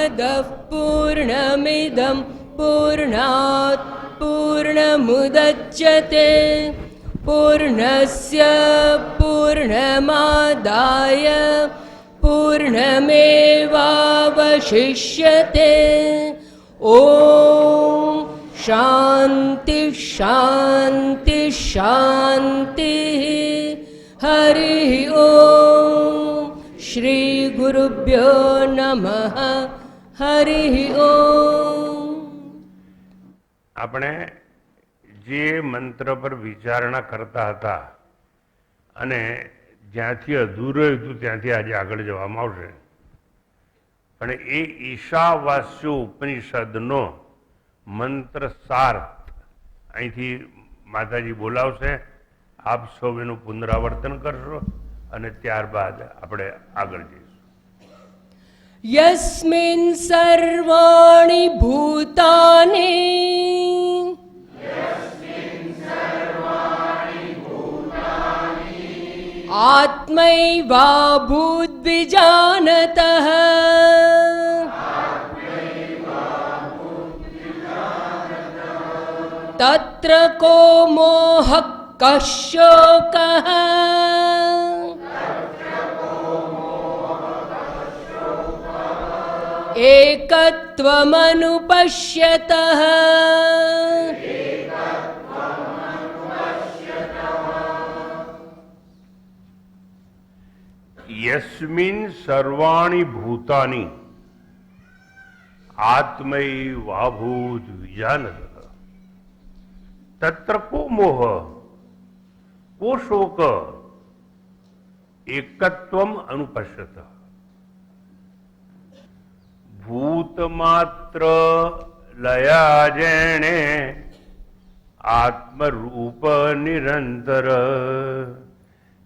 पूर्णमदः पूर्णमिदं पूर्णात् पूर्णमुदच्यते पूर्णस्य पूर्णमादाय पूर्णमेवावशिष्यते। ॐ शान्ति शान्ति शान्तिः। हरिः ॐ। श्री गुरुभ्यो नमः। हरिः ॐ। આપણે જે મંત્ર પર વિચારણા કરતા હતા અને જ્યાંથી અધૂરું હતું ત્યાંથી આજે આગળ જવામાં આવશે, પણ એ ઈશાવાસ્યો ઉપનિષદનો મંત્ર સાર્થ અહીંથી માતાજી બોલાવશે. આપ સૌ એનું પુનરાવર્તન કરશો અને ત્યારબાદ આપણે આગળ જઈશું. यस्मिन् सर्वाणि भूतानि आत्मैवाभूद्विजानतः तत्र को मोहः कः शोकः एकत्वमनुपश्यतः। यस्मिन् सर्वाणि भूतानि आत्मैवाभूत विजानतः तत्र को मोह को शोक एकत्वम अनुपश्यतः। भूतमात्र लया जेणे आत्मरूप निरंतर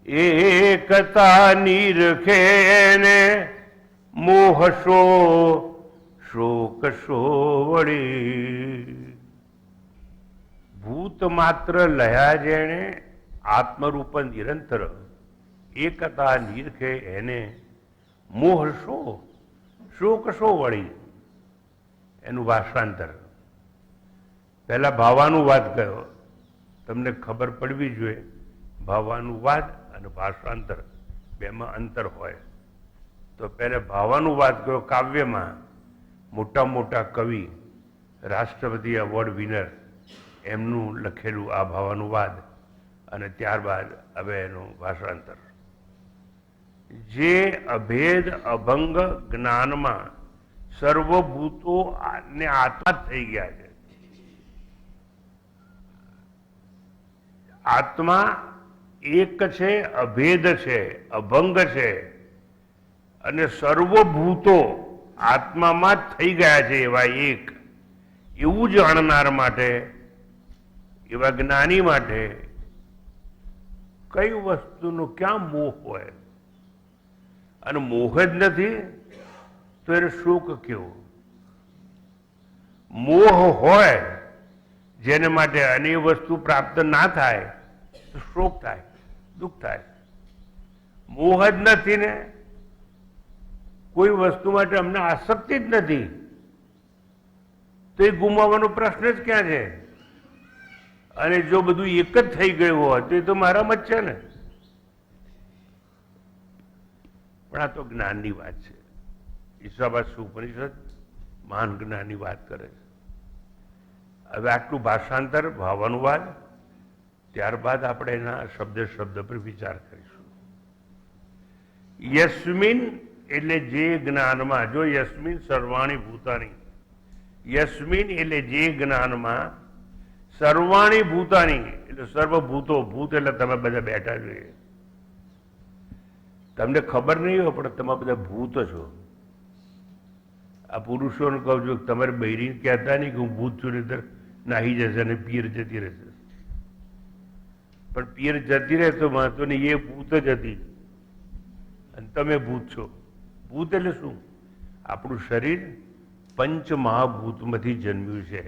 एकता निरखे ने मोह शो शोक शो वड़ी। भूतमात्र लया जेणे आत्मरूप निरंतर एकता निरखे एने मोह शो શોક શો વળી. એનું ભાષાંતર પહેલા ભાવાનુવાદ કયો. તમને ખબર પડવી જોઈએ ભાવાનુવાદ અને ભાષાંતર બેમાં અંતર હોય. તો પહેલા ભાવાનુવાદ કયો. કાવ્યમાં મોટા મોટા કવિ, રાષ્ટ્રપતિ એવોર્ડ વિનર એમનું લખેલું આ ભાવાનુવાદ, અને ત્યારબાદ હવે એનું ભાષાંતર. જે અભેદ અભંગ જ્ઞાનમાં સર્વભૂતો ને આત્મા થઈ ગયા છે. આત્મા એક છે, અભેદ છે, અભંગ છે, અને સર્વભૂતો આત્મામાં જ થઈ ગયા છે એવા એક. એવું જાણનાર માટે, એવા જ્ઞાની માટે કઈ વસ્તુનો ક્યાં મોહ હોય? અને મોહ જ નથી તો એને શોક કેવો? મોહ હોય જેને માટે અને એ વસ્તુ પ્રાપ્ત ના થાય તો શોક થાય, દુઃખ થાય. મોહ જ નથી ને, કોઈ વસ્તુ માટે અમને આસક્તિ જ નથી તો એ ગુમાવવાનો પ્રશ્ન જ ક્યાં છે? અને જો બધું એક જ થઈ ગયું હોય તો એ તો મારામાં જ છે ને. પણ આ તો જ્ઞાનની વાત છે. ઈશાવાસ્ય ઉપનિષદ મહાન જ્ઞાનની વાત કરે છે. હવે આટલું ભાષાંતર, ભાવાનુવાદ, ત્યારબાદ આપણે એના શબ્દ શબ્દ પર વિચાર કરીશું. યસ્મિન એટલે જે જ્ઞાનમાં, જો યસ્મિન સર્વાણી ભૂતાની, યસ્મિન એટલે જે જ્ઞાનમાં, સર્વાણી ભૂતાની એટલે સર્વભૂતો, ભૂત એટલે તમે બધા બેઠા જોઈએ. તમને ખબર નહીં હોય પણ તમે બધા ભૂત છો. આ પુરુષોને કહું છું તમારે બૈરી કહેતા નહીં કે હું ભૂત છું, નહીતર નાહી જશે અને પિયર જતી રહેશે. પણ પિયર જતી રહે તો વાંધો નહીં, એ ભૂત જ હતી અને તમે ભૂત છો. ભૂત એટલે શું? આપણું શરીર પંચ મહાભૂતમાંથી જન્મ્યું છે.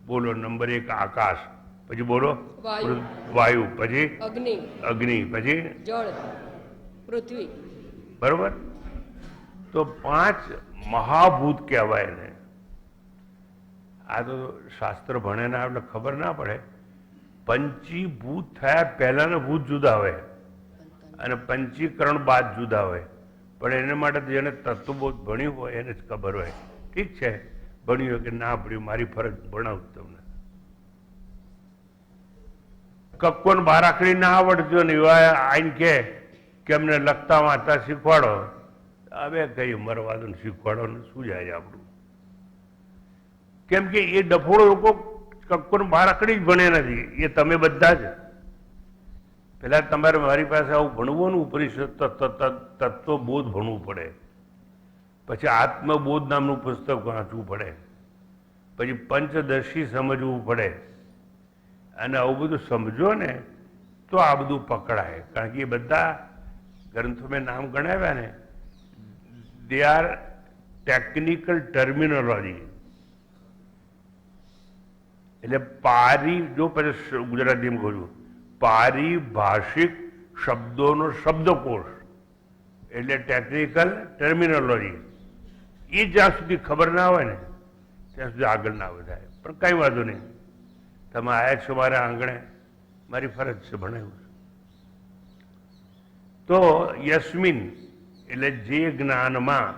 બોલો. નંબર 1 આકાશ, પછી બોલો વાયુ, પછી અગ્નિ, પછી જળ, પૃથ્વી. બરોબર. તો 5 મહાભૂત કહેવાય ને. આ તો શાસ્ત્ર ભણે ના એટલે ખબર ના પડે. પંચીભૂત થયા પહેલાના ભૂત જુદા હોય અને પંચીકરણ બાદ જુદા હોય. પણ એને માટે જેને તત્વબોધ ભણ્યું હોય એને જ ખબર હોય. ઠીક છે, ભણ્યું હોય કે ના ભણ્યું, મારી ફરજ ભણાવું તમને. કક્કોને બારાખડી ના આવડતું ને એવા આઈને કે અમને લખતા વાંચતા શીખવાડો. હવે કઈ મરવાદો શીખવાડો ને શું જાય આપણું? કેમ કે એ ડફોડો લોકો કક્કોને બારાખડી જ ભણે નથી. એ તમે બધા જ પેલા તમારે મારી પાસે આવું ભણવું ને ઉપનિષદ તત્વબોધ ભણવું પડે, પછી આત્મબોધ નામનું પુસ્તક વાંચવું પડે, પછી પંચદર્શી સમજવું પડે. અને આવું બધું સમજો ને તો આ બધું પકડાય. કારણ કે એ બધા ગ્રંથો મેં નામ ગણાવ્યા ને, દે આર ટેકનિકલ ટર્મિનોલોજી. એટલે જો પછી ગુજરાતીમાં કહું છું, પારિભાષિક શબ્દોનો શબ્દકોશ એટલે ટેકનિકલ ટર્મિનોલોજી. એ જ્યાં સુધી ખબર ના હોય ને ત્યાં સુધી આગળ ના વધાય. પણ કઈ વાંધો નહીં, તમે આયા છો મારા આંગણે, મારી ફરજ છે, ભણાવ્યું છે. તો યસ્મિન એટલે જે જ્ઞાનમાં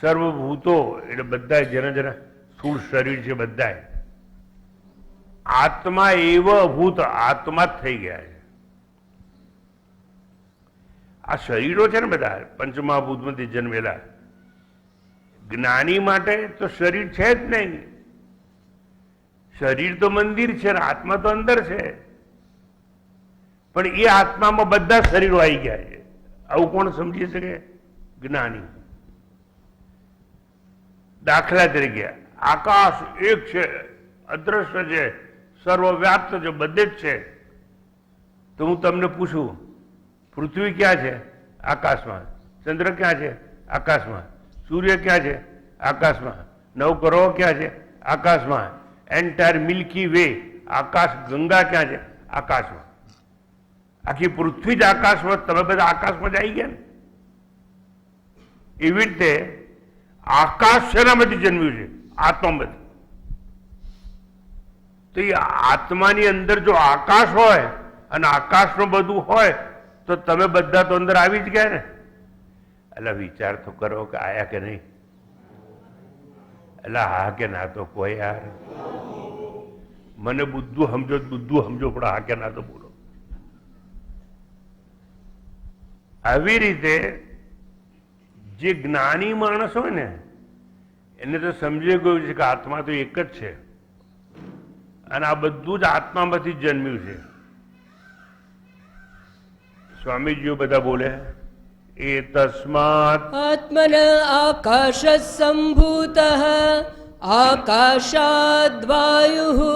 સર્વભૂતો એટલે બધા જેના જેના સ્થૂળ શરીર છે બધા આત્મા એવ ભૂત, આત્મા જ થઈ ગયા છે. આ શરીરો છે ને બધા પંચમહાભૂતમાંથી જન્મેલા, જ્ઞાની માટે તો શરીર છે જ નહીં. શરીર તો મંદિર છે ને આત્મા તો અંદર છે. પણ એ આત્મામાં બધા શરીરો આવી ગયા છે. આવું કોણ સમજી શકે? જ્ઞાની. દાખલા તરીકે આકાશ એક છે, અદ્રશ્ય છે, સર્વવ્યાપ્ત છે, બધે જ છે. તો હું તમને પૂછું, પૃથ્વી ક્યાં છે? આકાશમાં. ચંદ્ર ક્યાં છે? આકાશમાં. સૂર્ય ક્યાં છે? આકાશમાં. નવગ્રહો ક્યાં છે? આકાશમાં. એન્ટાયર મિલ્કી વે આકાશ ગંગા ક્યાં છે? આકાશમાં. આખી પૃથ્વી જ આકાશમાં. તમે બધા આકાશમાં જ આવી ગયા ને. એવી રીતે આકાશ શેનામાંથી જન્મ્યું છે? આત્મામાંથી. તો એ આત્માની અંદર જો આકાશ હોય અને આકાશનું બધું હોય તો તમે બધા તો અંદર આવી જ ગયા ને. એટલે વિચાર તો કરો કે આયા કે નહીં? એટલે હા કે ના તો કોઈ યાર. મને બુદ્ધું સમજો પણ હા કે ના તો બોલો. આવી રીતે જે જ્ઞાની માણસ હોય ને એને તો સમજી ગયું છે કે આત્મા તો એક જ છે અને આ બધું જ આત્મામાંથી જન્મ્યું છે. સ્વામીજીઓ બધા બોલે એ તસ્માત આત્મન આકાશ સંભૂત આકાશાદ વાયુ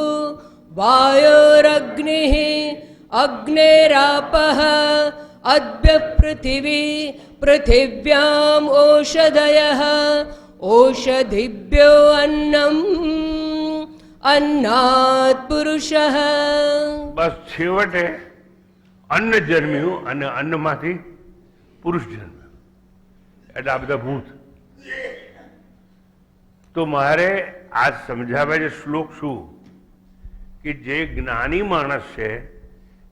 વાયોરગ્નિ અગ્નેરાપ અદ્ય પૃથિવી પૃથિવ્યામ ઓષધય ઓષધિભ્યો અન્નમ અન્નાત પુરુષ. બસ છેવટે અન્ન જન્મ્યું અને અન્નમાંથી પુરુષ જન્મ્યો. એટલે આ બધા ભૂત. તો મારે આ સમજાવે છે શ્લોક શું કે જે જ્ઞાની માણસ છે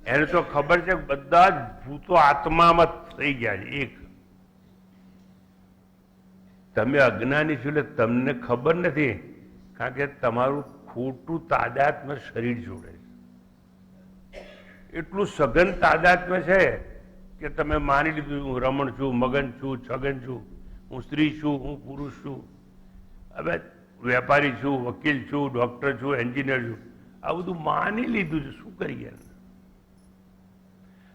એને તો ખબર છે કે બધા જ ભૂતો આત્મામાં થઈ ગયા છે એક. તમે અજ્ઞાની છો એટલે તમને ખબર નથી, કારણ કે તમારું ખોટું તાદાત્મ્ય શરીર જોડે છે. એટલું સઘન તાદાત્મ્ય છે કે તમે માની લીધું હું રમણ છું, મગન છું, છગન છું, હું સ્ત્રી છું, હું પુરુષ છું, હવે વેપારી છું, વકીલ છું, ડોક્ટર છું, એન્જિનિયર છું. આ બધું માની લીધું છે. શું કરીએ?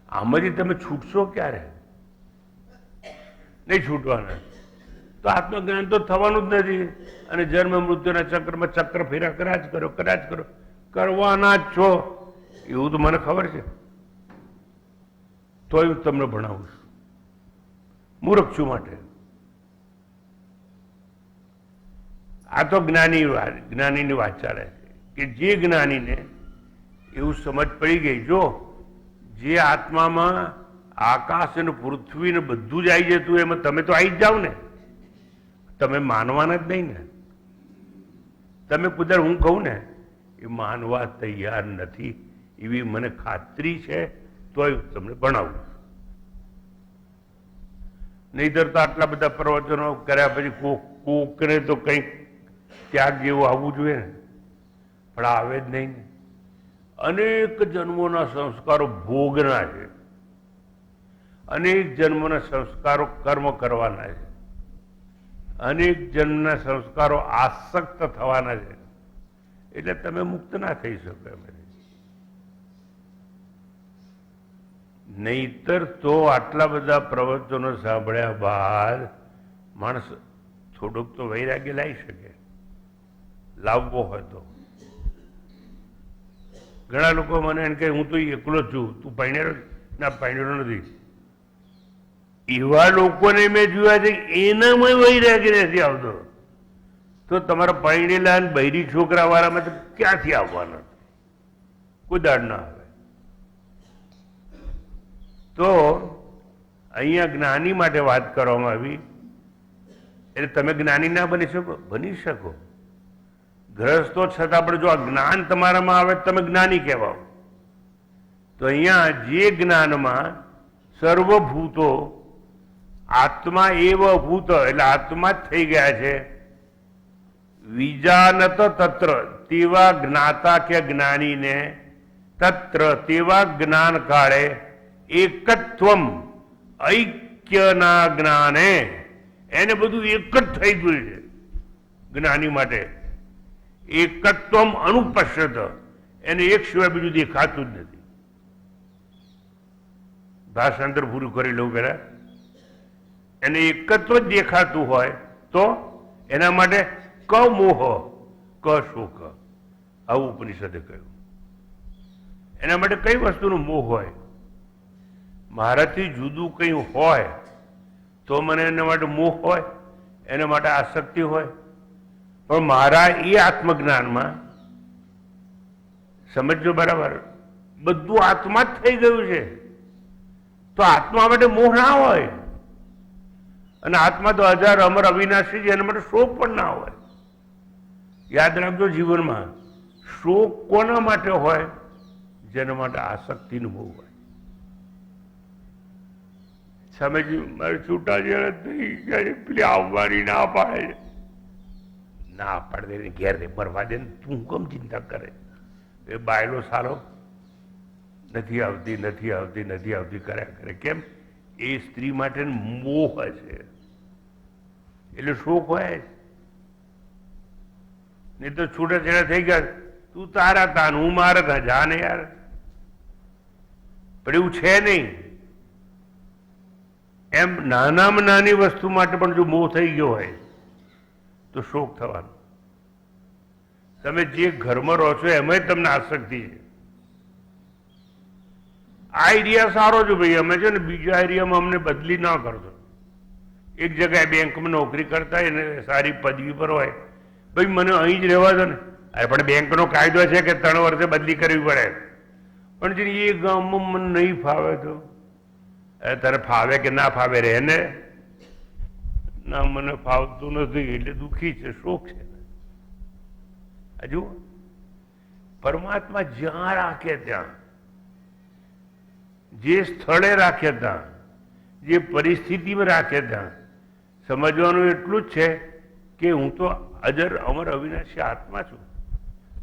આમાંથી તમે છૂટશો ક્યારે? નહીં છૂટવાના. તો આત્મજ્ઞાન તો થવાનું જ નથી. અને જન્મ મૃત્યુના ચક્રમાં ચક્ર ફેરા કર્યા જ કરો, કરવાના જ છો. એવું તો મને ખબર છે. તોય હું તમને ભણાવું છું. મૂર્ખ છું માટે. આ તો જ્ઞાનીની વાત ચાલે છે કે જે જ્ઞાનીને એવું સમજ પડી ગઈ, જો જે આત્મામાં આકાશ અને પૃથ્વી ને બધું જ આવી જતું એમાં તમે તો આવી જ જાઓ ને. તમે માનવાના જ નહીં ને. તમે કુદર હું કહું ને એ માનવા તૈયાર નથી એવી મને ખાતરી છે, તોય તમને ભણાવું. નહીતર તો આટલા બધા પ્રવચનો કર્યા પછી કોકને તો કંઈક ત્યાગ જેવું આવવું જોઈએ ને, પણ આવે જ નહીં ને. અનેક જન્મોના સંસ્કારો ભોગના છે, અનેક જન્મોના સંસ્કારો કર્મ કરવાના છે, અનેક જન્મના સંસ્કારો આસક્ત થવાના છે. એટલે તમે મુક્ત ના થઈ શકો એમ. નહીતર તો આટલા બધા પ્રવચનો સાંભળ્યા બાદ માણસ થોડુંક તો વૈરાગ્ય લાવી શકે, લાવવો હોય તો. ઘણા લોકો મને એમ કે હું તો એકલો જ છું, તું પરણેલો ના પરણેલો નથી. એવા લોકોને મેં જોયા છે એનામાં વૈરાગ્ય નથી આવતો, તો તમારા પરણેલા અને બૈરી છોકરા વાળામાં તો ક્યાંથી આવવાના? કોઈ દાડ ના આવે. તો અહીંયા જ્ઞાની માટે વાત કરવામાં આવી. એટલે તમે જ્ઞાની ના બની શકો? બની શકો. ગ્રસ્તો છતાં પણ જો આ જ્ઞાન તમારામાં આવે તમે જ્ઞાની કહેવાઓ. તો અહીંયા જે જ્ઞાનમાં સર્વભૂતો આત્મા એવ ભૂત, એટલે આત્મા જ થઈ ગયા છે. વિજાનત તત્ર, તેવા જ્ઞાતા કે જ્ઞાનીને, તત્ર તેવા જ્ઞાન કાળે, એકત્વમ ઐક્યના જ્ઞાને, એને બધું એક જ થઈ ગયું છે જ્ઞાની માટે. એકત્વમ અનુપશ્યત, એને એક સિવાય બીજું દેખાતું જ નથી. ભાષાંતર પૂરું કરી લઉં પેલા. એને એકત્વ જ દેખાતું હોય તો એના માટે ક મોહ ક શોક, આવું ઉપનિષદે કહ્યું. એના માટે કઈ વસ્તુનો મોહ હોય? મારાથી જુદું કંઈ હોય તો મને એના માટે મોહ હોય, એના માટે આસક્તિ હોય. પણ મારા એ આત્મજ્ઞાનમાં સમજો બરાબર, બધું આત્મા જ થઈ ગયું છે. તો આત્મા માટે મોહ ના હોય, અને આત્મા તો અજાર અમર અવિનાશી છે, એના માટે શોક પણ ના હોય. યાદ રાખજો, જીવનમાં શોક કોના માટે હોય? જેના માટે આસક્તિનું મોહ હોય. સમજી, મારે છૂટાછેડા થઈ ગયા, પેલી આવવાની ના પાડે છે. ના પાડે ઘેર રે મરવા દે, તું કેમ ચિંતા કરે? એ બાયલો સારો નથી આવતી, નથી આવતી, નથી આવતી કર્યા કરે. કેમ? એ સ્ત્રી માટે મોહ છે, એટલે શોક હોય. નહીં તો છૂટાછેડા થઈ ગયા, તું તારા તાન, હું મારા તા, જા ને યાર. પણ એવું છે નહીં. એમ નાનામાં નાની વસ્તુ માટે પણ જો મોહ થઈ ગયો હોય તો શોક થવાનો. તમે જે ઘરમાં રહો છો એમાં તમને આસક્તિ છે. આ એરિયા સારો છે ભાઈ, અમે છે ને બીજા એરિયામાં અમને બદલી ના કરજો. એક જગ્યાએ બેંકમાં નોકરી કરતા હોય ને સારી પદવી પર હોય, ભાઈ મને અહીં જ રહેવા દો ને. અરે પણ બેંકનો કાયદો છે કે 3 વર્ષે બદલી કરવી પડે. પણ જે એ ગામમાં મને નહીં ફાવે તો તારે ફાવે કે ના ફાવે રહે ને? ના, મને ફાવતું નથી એટલે દુઃખી છે, શોક છે. હજુ પરમાત્મા જ્યાં રાખે ત્યાં, જે સ્થળે રાખે ત્યાં, જે પરિસ્થિતિમાં રાખે ત્યાં સમજવાનું એટલું જ છે કે હું તો અજર અમર અવિનાશી આત્મા છું,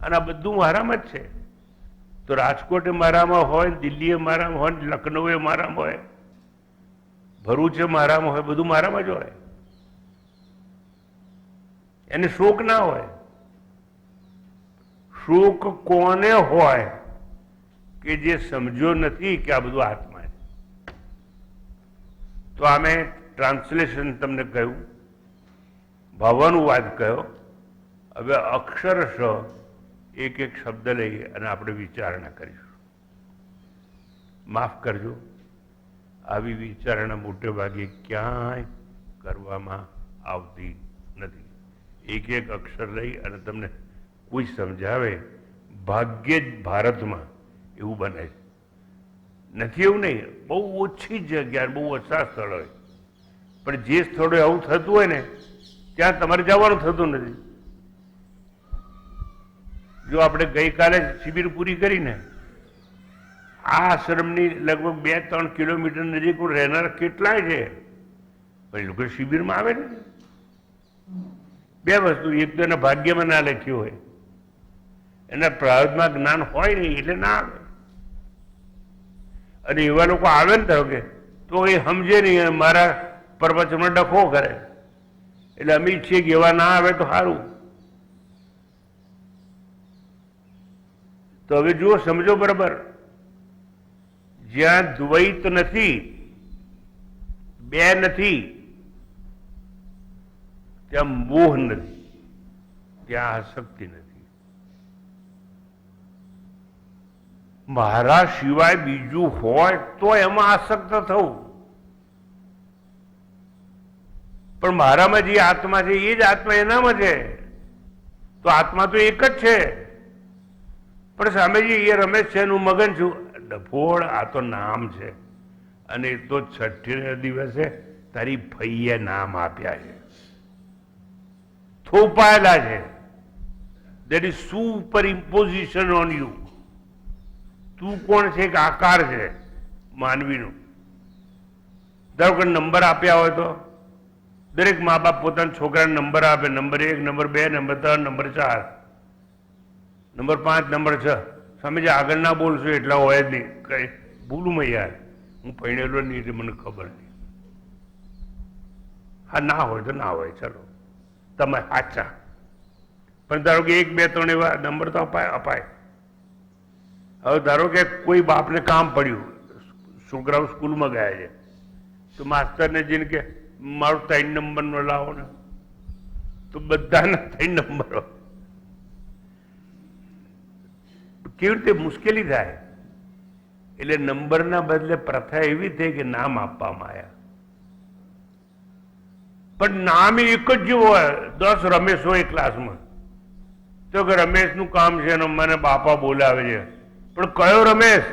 અને આ બધું મારામાં જ છે. તો રાજકોટે મારામાં હોય, દિલ્હીએ મારામાં હોય, લખનઉએ મારામાં હોય, ભરૂચે મારામાં હોય, બધું મારામાં જ હોય. એને શોક ના હોય. શોક કોને હોય? કે જે સમજ્યો નથી કે આ બધું આત્મા છે. તો આ મેં ટ્રાન્સલેશન તમને કહ્યું, ભાવાનુવાદ કહ્યો. હવે અક્ષરશ એક એક શબ્દ લઈ અને આપણે વિચારણા કરીશું. માફ કરજો, આવી વિચારણા મોટે ભાગે ક્યાંય કરવામાં આવતી નથી. એક એક અક્ષર લઈ અને તમને કોઈ સમજાવે, ભાગ્યે જ ભારતમાં એવું બને છે. નથી એવું નહીં, બહુ ઓછી જગ્યા, બહુ ઓછા સ્થળોએ, પણ જે સ્થળોએ આવું થતું હોય ને ત્યાં તમારે જવાનું થતું નથી. જો આપણે ગઈકાલે શિબિર પૂરી કરીને આ આશ્રમની લગભગ 2-3 કિલોમીટર નજીક રહેનાર કેટલાય છે, પણ લોકો શિબિરમાં આવે ને. બે વસ્તુ, એક તો એના ભાગ્યમાં ના લખ્યું હોય, એના પ્રારબ્ધમાં જ્ઞાન હોય નહીં એટલે ના આવે. અને એવા લોકો આવે ને ધારો કે તો એ સમજે નહીં, મારા પ્રવચનમાં ડખો કરે, એટલે અમે ઈચ્છીએ કે એવા ના આવે તો સારું. તો હવે જુઓ, સમજો બરાબર, જ્યાં દ્વૈત નથી, બે નથી, ત્યાં મોહ નથી, ત્યાં આસક્તિ નથી. મારા સિવાય બીજું હોય તો એમાં આસક્ત થવું, પણ મારામાં જે આત્મા છે એ જ આત્મા એનામાં છે, તો આત્મા તો એક જ છે. પણ સામે જે એ રમેશ છે એનું મગન છું, ડફોળ, આ તો નામ છે, અને એ તો 6ઠ્ઠી દિવસે તારી ફઈએ નામ આપ્યા છે, થોપાયેલા છે. That is super imposition on you. તું કોણ છે? એક આકાર છે માનવીનું. ધારો કે નંબર આપ્યા હોય તો દરેક મા બાપ પોતાના છોકરાને નંબર આપે, number 1, number 2, number 3, number 4, number 5, number 6. સામે જે આગળ ના બોલશો એટલા હોય જ નહીં. કઈ ભૂલું મેં યાર, હું ભણેલો નહીં એટલે મને ખબર નહીં. હા, ના હોય તો ના હોય, ચલો તમે સાચા. પણ ધારો કે 1, 2, 3 એવા નંબર તો અપાય. હવે ધારો કે કોઈ બાપને કામ પડ્યું, છોકરાઓ સ્કૂલમાં ગયા છે, તો માસ્ટરને જઈને કે મારો 3 નંબરનો લાવો ને, તો બધાના 3 નંબરો. કેવી રીતે મુશ્કેલી થાય? એટલે નંબરના બદલે પ્રથા એવી થઈ કે નામ આપવામાં આવ્યા. પણ નામ એક જ જેવું હોય. 10 રમેશ હોય ક્લાસમાં, તો કે રમેશનું કામ છે અને મને બાપા બોલાવે છે, પણ કયો રમેશ?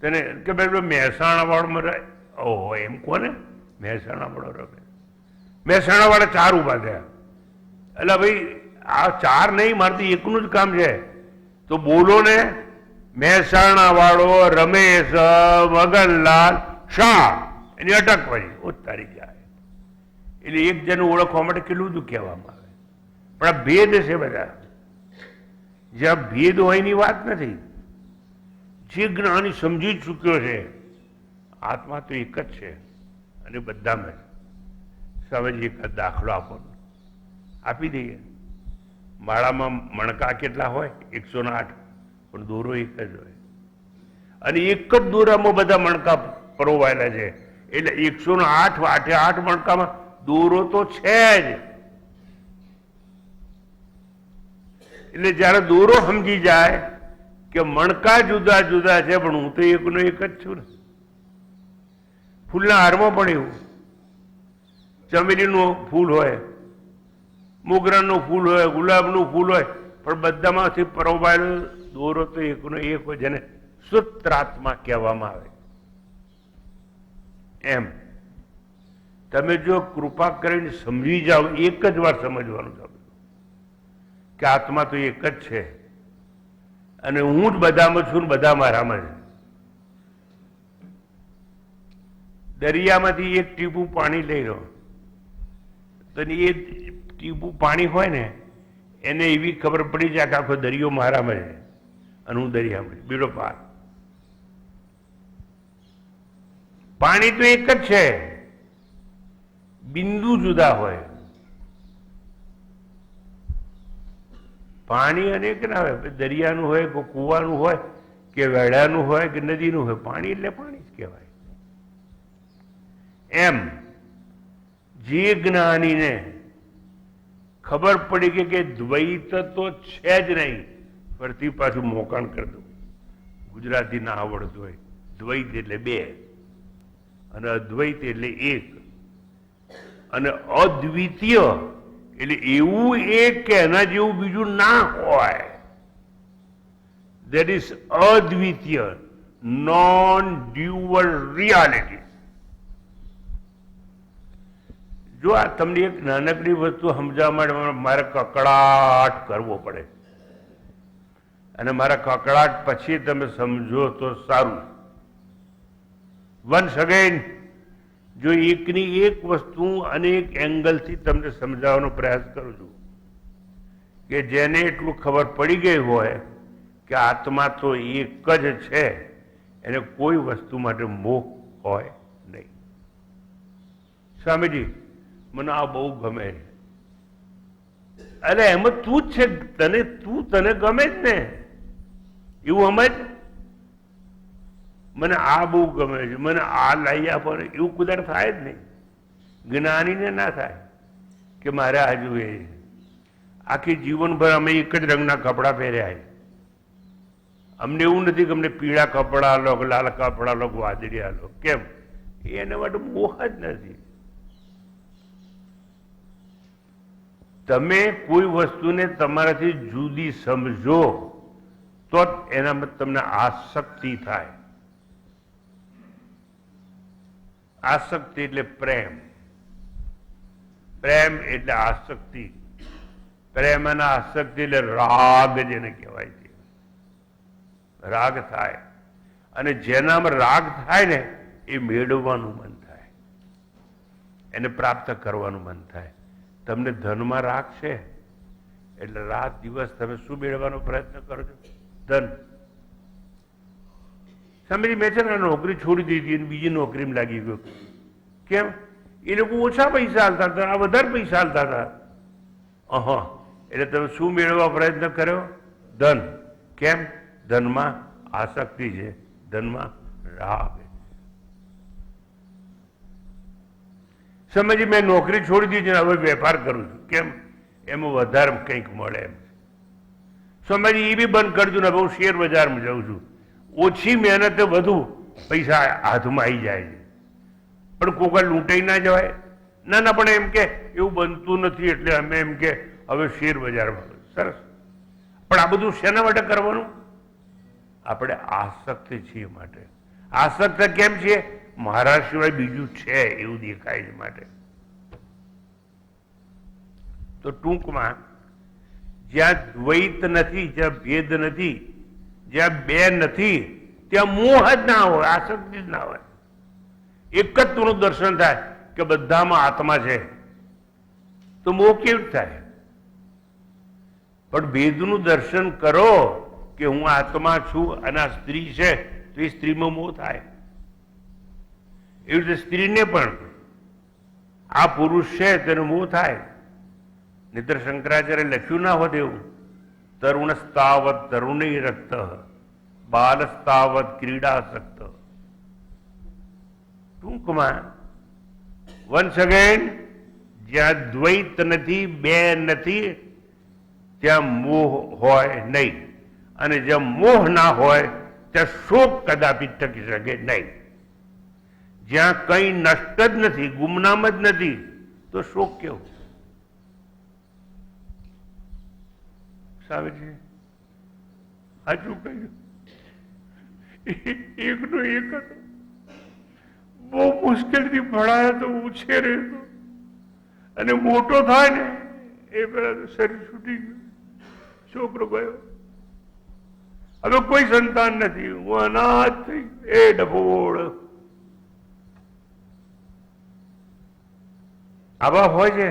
તેને કે ભાઈ મહેસાણા વાળો રહે. ઓહો, એમ કોને? મહેસાણા વાળો રમેશ. મહેસાણા વાળા 4 ઉભા થયા. એટલે ભાઈ આ 4 નહીં, મારથી એકનું જ કામ છે, તો બોલો ને. મહેસાણા વાળો રમેશ મગનલાલ શાહ, એની અટક પડી, ઉતારી જાય. એટલે એક જણ ઓળખવા માટે કેટલું બધું કહેવામાં આવે. પણ આ ભેદ છે બધા. જ્યાં ભેદ હોય એની વાત નથી. જે જ્ઞાની સમજી ચૂક્યો છે આત્મા તો એક જ છે અને બધામાં જ. સમજી એક દાખલો આપી દઈએ. માળામાં મણકા કેટલા હોય? 108, પણ દોરો એક જ હોય, અને એક જ દોરામાં બધા મણકા પરોવાયેલા છે. એટલે 108 વાટે 8 મણકામાં દોરો તો છે જ. એટલે જયારે દોરો સમજી જાય કે મણકા જુદા જુદા છે, પણ હું તો એકનો એક જ છું ને. ફૂલના હારમાં પણ એવું. ચમેલીનું ફૂલ હોય, મોગરાનું ફૂલ હોય, ગુલાબનું ફૂલ હોય, પણ બધામાંથી પરોવાયેલો દોરો તો એકનો એક હોય, જેને સૂત્રાત્મા કહેવામાં આવે. એમ તમે જો કૃપા કરીને સમજી જાઓ, એક જ વાર સમજવાનું છે કે આત્મા તો એક જ છે, અને હું જ બધામાં છું ને બધા મારામાં છે. દરિયામાંથી એક ટીપું પાણી લઈ લો, તો એ ટીપું પાણી હોય ને, એને એવી ખબર પડી જાય કે આખો દરિયો મારામાં છે અને હું દરિયામાં. બીડો પાર. પાણી તો એક જ છે, બિંદુ જુદા હોય. પાણી અનેક ના હોય, દરિયાનું હોય કે કુવાનું હોય કે વેડાનું હોય કે નદીનું હોય, પાણી એટલે પાણી જ કહેવાય. એમ જે જ્ઞાનીને ખબર પડી કે દ્વૈત તો છે જ નહીં, ફરતી પાછું મોકાણ કરી દઉં, ગુજરાતી ના આવડતું હોય. દ્વૈત એટલે 2 અને અદ્વૈત એટલે 1, અને અદ્વિતીય એટલે એવું એક કે એના જેવું બીજું ના હોય. દેટ ઇઝ અદ્વિતીય. Non dual reality. જો આ તમને એક નાનકડી વસ્તુ સમજાવવા માટે મારે કકડાટ કરવો પડે, અને મારા કકડાટ પછી તમે સમજો તો સારું. વન્સ અગેન, જો એકની એક વસ્તુ અનેક એંગલથી તમને સમજાવવાનો પ્રયાસ કરું છું કે જેને એટલું ખબર પડી ગઈ હોય કે આત્મા તો એક જ છે, એને કોઈ વસ્તુ માટે મોહ હોય નહીં. સ્વામીજી, મને આ બહુ ગમે. અરે એમાં તું જ છે, તને ગમે જ ને, એવું સમજ. મને આ બહુ ગમે છે, મને આ લઈ આપો, એવું કુદર થાય જ નહીં. જ્ઞાનીને ના થાય કે મારે આ જોઈએ. આખી જીવનભર અમે એક જ રંગના કપડાં પહેર્યા છે. અમને એવું નથી કે અમને પીળા કપડા લો, લાલ કપડા લો, વાદળિયા લો. કેમ? એના માટે મોહ જ નથી. તમે કોઈ વસ્તુને તમારાથી જુદી સમજો તો જ એનામાં તમને આસક્તિ થાય. આસક્તિ એટલે પ્રેમ, પ્રેમ એટલે આસક્તિ, પ્રેમ અને આસક્તિ એટલે રાગ જેને કહેવાય છે. રાગ થાય, અને જેનામાં રાગ થાય ને એ મેળવવાનું મન થાય, એને પ્રાપ્ત કરવાનું મન થાય. તમને ધનમાં રાગ છે એટલે રાત દિવસ તમે શું મેળવવાનો પ્રયત્ન કરો છો? ધન. સમજી, મેં છે ને નોકરી છોડી દીધી અને બીજી નોકરીમાં લાગી ગયો. કેમ? એ લોકો ઓછા પૈસા હાલતા હતા, આ વધારે પૈસા હાલતા હતા. એટલે તમે શું મેળવવા પ્રયત્ન કર્યો? ધન. કેમ? ધનમાં આસક્તિ છે, ધનમાં રાગ. સમજી, મેં નોકરી છોડી દીધી, હવે વેપાર કરું છું. કેમ? એમાં વધારે કંઈક મળે એમ. સમજી, એ બી બંધ કરજો ને, હવે હું શેર બજારમાં જાઉં છું. ઓછી મહેનતે વધુ પૈસા હાથમાં આવી જાય છે. પણ કોકા લૂંટાઈ ના જવાય. ના ના, પણ એમ કે એવું બનતું નથી એટલે અમે એમ કે હવે શેર બજારમાં. સરસ, પણ આ બધું શેના માટે કરવાનું? આપણે આસક્ત છીએ માટે. આસક્ત કેમ છીએ? મારા સિવાય બીજું છે એવું દેખાય છે માટે. તો ટૂંકમાં, જ્યાં દ્વૈત નથી, જ્યાં ભેદ નથી, જ્યાં બે નથી, ત્યાં મોહ જ ના હોય, આસક્તિ જ ના હોય. એકત્વનું દર્શન થાય કે બધામાં આત્મા છે, તો મોહ કેવું થાય? પણ ભેદનું દર્શન કરો કે હું આત્મા છું અને આ સ્ત્રી છે, તો એ સ્ત્રીમાં મોહ થાય. એવી રીતે સ્ત્રીને પણ આ પુરુષ છે તેનો મોહ થાય. નિત્ર શંકરાચાર્ય લખ્યું ના હોત એવું, તરુણસ્તાવત તરુણી રક્ત, બાલસ્તાવત ક્રીડાસક્ત. ટૂંકમાં, વન્સ અગેન, જ્યાં દ્વૈત નથી, બે નથી, ત્યાં મોહ હોય નહીં. અને જ્યાં મોહ ના હોય ત્યાં શોક કદાપી ટકી શકે નહીં. જ્યાં કંઈ નષ્ટ જ નથી, ગુમનામ જ નથી, તો શોક કેવું? સાવે છે સાચું કહ્યું. એકનો એક હતો, બહુ મુશ્કેલથી ભણાયો તો ઉછેરે તો, અને મોટો થાય ને એ પેલા શરીર છૂટી ગયું, છોકરો ગયો. હવે કોઈ સંતાન નથી, હું અનાથ થઈ. એ ડફોળ. આવા હોય છે.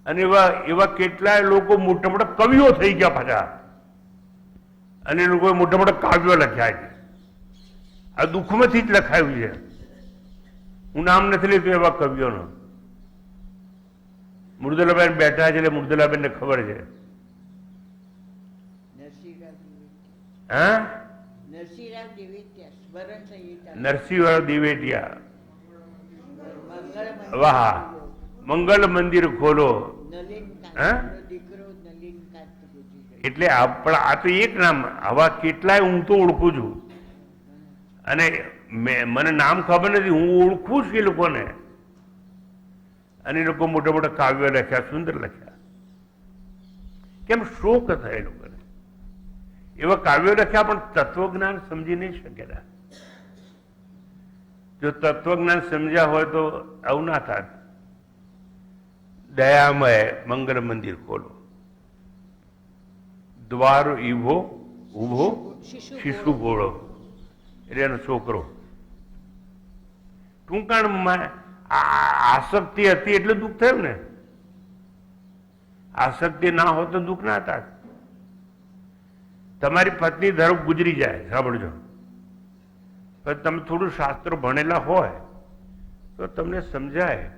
અને એવા કેટલાય લોકો મોટા મોટા કવિઓ થઈ ગયા પાછા, અને એ લોકોએ મોટા મોટા કાવ્યો લખ્યા છે. આ દુઃખમાંથી જ લખાયું છે. હું નામ નથી લેતો એવા કવિઓનો. મૃદુલાબેન બેઠા છે એટલે મૃદુલાબેન ને ખબર છે. હા, નરસિંહરાવ દિવેટિયા. વાહ, મંગળ મંદિર ખોલો. એટલે આ તો એક નામ. આવા કેટલાય હું તો ઓળખું છું, અને મને નામ ખબર નથી, હું ઓળખું છું એ લોકોને. અને એ લોકો મોટા મોટા કાવ્યો લખ્યા, સુંદર લખ્યા. કેમ? શોક થાય એ લોકોને. એવા કાવ્યો લખ્યા પણ તત્વજ્ઞાન સમજી નહીં શકેલા. જો તત્વજ્ઞાન સમજ્યા હોય તો આવું ના થાત. દયામય મંગલ મંદિર ખોલો, દ્વાર ઉભો શિશુ ગોળો, એટલે એનો છોકરો. ટૂંકાણમાં આસક્તિ હતી એટલે દુઃખ થયું ને. આસક્તિ ના હોય તો દુઃખ ના થાય. તમારી પત્ની ધારો ગુજરી જાય, સાંભળજો, પણ તમે થોડું શાસ્ત્ર ભણેલા હોય તો તમને સમજાય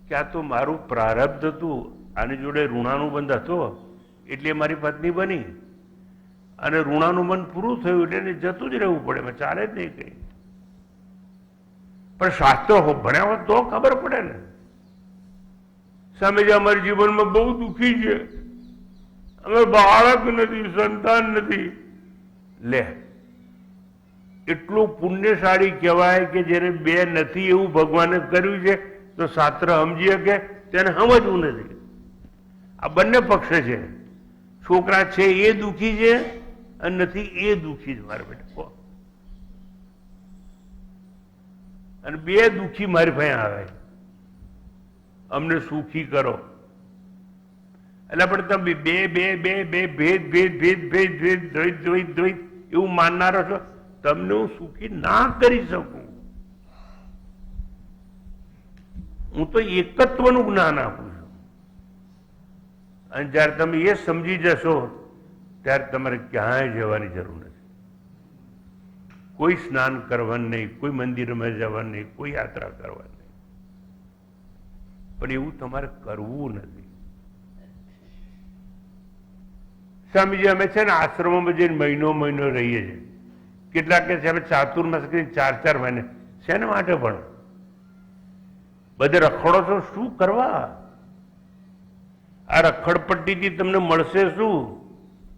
કે આ તો મારું પ્રારબ્ધ હતું, આની જોડે ઋણાનુબંધ હતો એટલે મારી પત્ની બની, અને ઋણાનુબંધ પૂરું થયું એટલે એને જતું જ રહેવું પડે, એમાં ચાલે જ નહીં કઈ. પણ શાસ્ત્ર ભણ્યા હોય તો ખબર પડે ને. સ્વામીજી અમારા જીવનમાં બહુ દુઃખી છે, અમે બાળક નથી, સંતાન નથી. લે, એટલું પુણ્યશાળી કહેવાય કે જેને બે નથી એવું ભગવાને કર્યું છે, તો શાસ્ત્ર સમજી શકે તેને સમજવું નથી. આ બંને પક્ષ છે. છોકરા છે એ દુઃખી છે અને નથી એ દુઃખી છે મારા બેટા. અને બે દુઃખી મારી પાસે આવે, અમને સુખી કરો. એટલે પણ તમે બે બે બે બે ભેદ ભેદ ભેદ ભેદ ભેદ દ્વૈત દ્વૈત દ્વૈત એવું માનનારો છો, તમને હું સુખી ના કરી શકું. હું તો એકત્વનું જ્ઞાન આપું છું. અને જયારે તમે એ સમજી જશો ત્યારે તમારે ક્યાંય જવાની જરૂર નથી. કોઈ સ્નાન કરવાનું નહીં, કોઈ મંદિરમાં જવાનું નહીં, કોઈ યાત્રા કરવાની નહીં. પણ એવું તમારે કરવું નથી. સ્વામીજી અમે છે ને આશ્રમમાં જઈને મહિનો મહિનો રહીએ છીએ. કેટલાક કે છે અમે ચાતુર્માસ કરીને 4-4 મહિને. શેના માટે પણ બધે રખડો છો શું કરવા? આ રખડપટ્ટીથી તમને મળશે શું?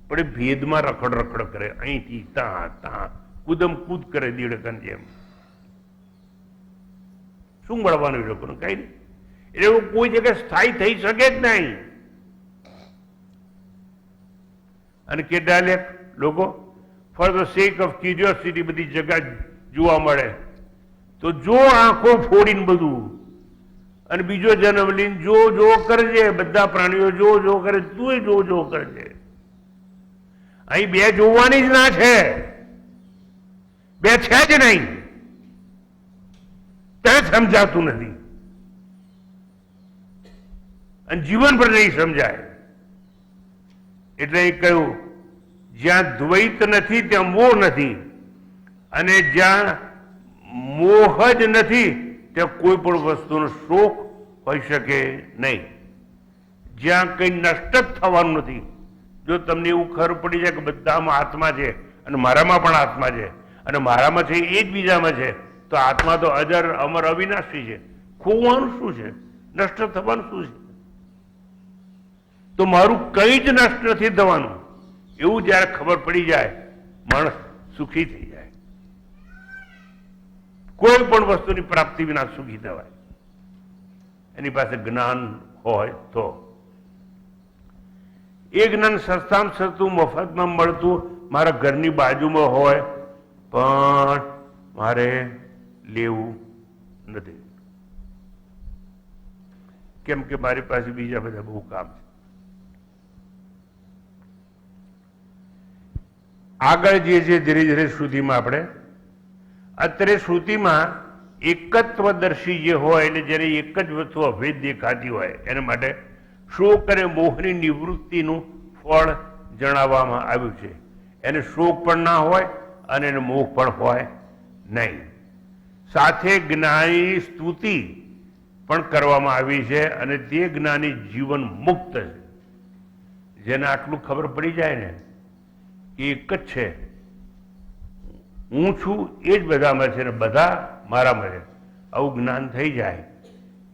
પણ એ ભેદમાં રખડ રખડ કરે, અહીંથી ત્યાં કૂદમ કૂદ કરે દીડકન જેમ. શું મળવાનું એ લોકોને? કઈ નહીં. એટલે કોઈ જગ્યાએ સ્થાયી થઈ શકે જ નહીં. અને કેટલા લોકો for the sec of curiosity બધી જગ્યા જોવા મળે તો જો આંખો ફોડીને બધું, અને બીજો જન્મ લઈને જો કરજે. બધા પ્રાણીઓ જો કરે, તું જો કરજે. અહીં બે જોવાની જ ના છે, બે છે જ નહીં. તેને સમજાતું નથી અને જીવન પર નહીં સમજાય. એટલે એ કહ્યું જ્યાં દ્વૈત નથી ત્યાં મોહ નથી, અને જ્યાં મોહ જ નથી ત્યાં કોઈ પણ વસ્તુનો શોક હોઈ શકે નહીં. જ્યાં કંઈ નષ્ટ જ થવાનું નથી. જો તમને એવું ખબર પડી જાય કે બધામાં આત્મા છે અને મારામાં પણ આત્મા છે, અને મારામાં છે એ જ બીજામાં છે, તો આત્મા તો અજર અમર અવિનાશી છે. ખોવાનું શું છે? નષ્ટ થવાનું શું છે? તો મારું કંઈ જ નષ્ટ નથી થવાનું એવું જયારે ખબર પડી જાય, માણસ સુખી થઈ જાય. કોઈ પણ વસ્તુની પ્રાપ્તિ વિના સુખી થવાય. એની પાસે જ્ઞાન હોય તો. એ જ્ઞાન સસ્તામાં સસ્તું મફતમાં મળતું મારા ઘરની બાજુમાં હોય પણ મારે લેવું નથી, કેમ કે મારી પાસે બીજા બધા બહુ કામ છે. આગળ જે છે ધીરે ધીરે શ્રુતિમાં આપણે અત્યારે શ્રુતિમાં એકત્વદર્શી જે હોય એટલે જ્યારે એક જ વસ્તુ અભેદ દેખાતી હોય એના માટે શોક અને મોહની નિવૃત્તિનું ફળ જણાવવામાં આવ્યું છે. એને શોક પણ ના હોય અને એને મોહ પણ હોય નહીં. સાથે જ્ઞાની સ્તુતિ પણ કરવામાં આવી છે, અને તે જ્ઞાની જીવન મુક્ત છે. જેને આટલું ખબર પડી જાય ને એક જ છે, હું છું એ જ બધામાં છે ને બધા મારામાં છે, આવું જ્ઞાન થઈ જાય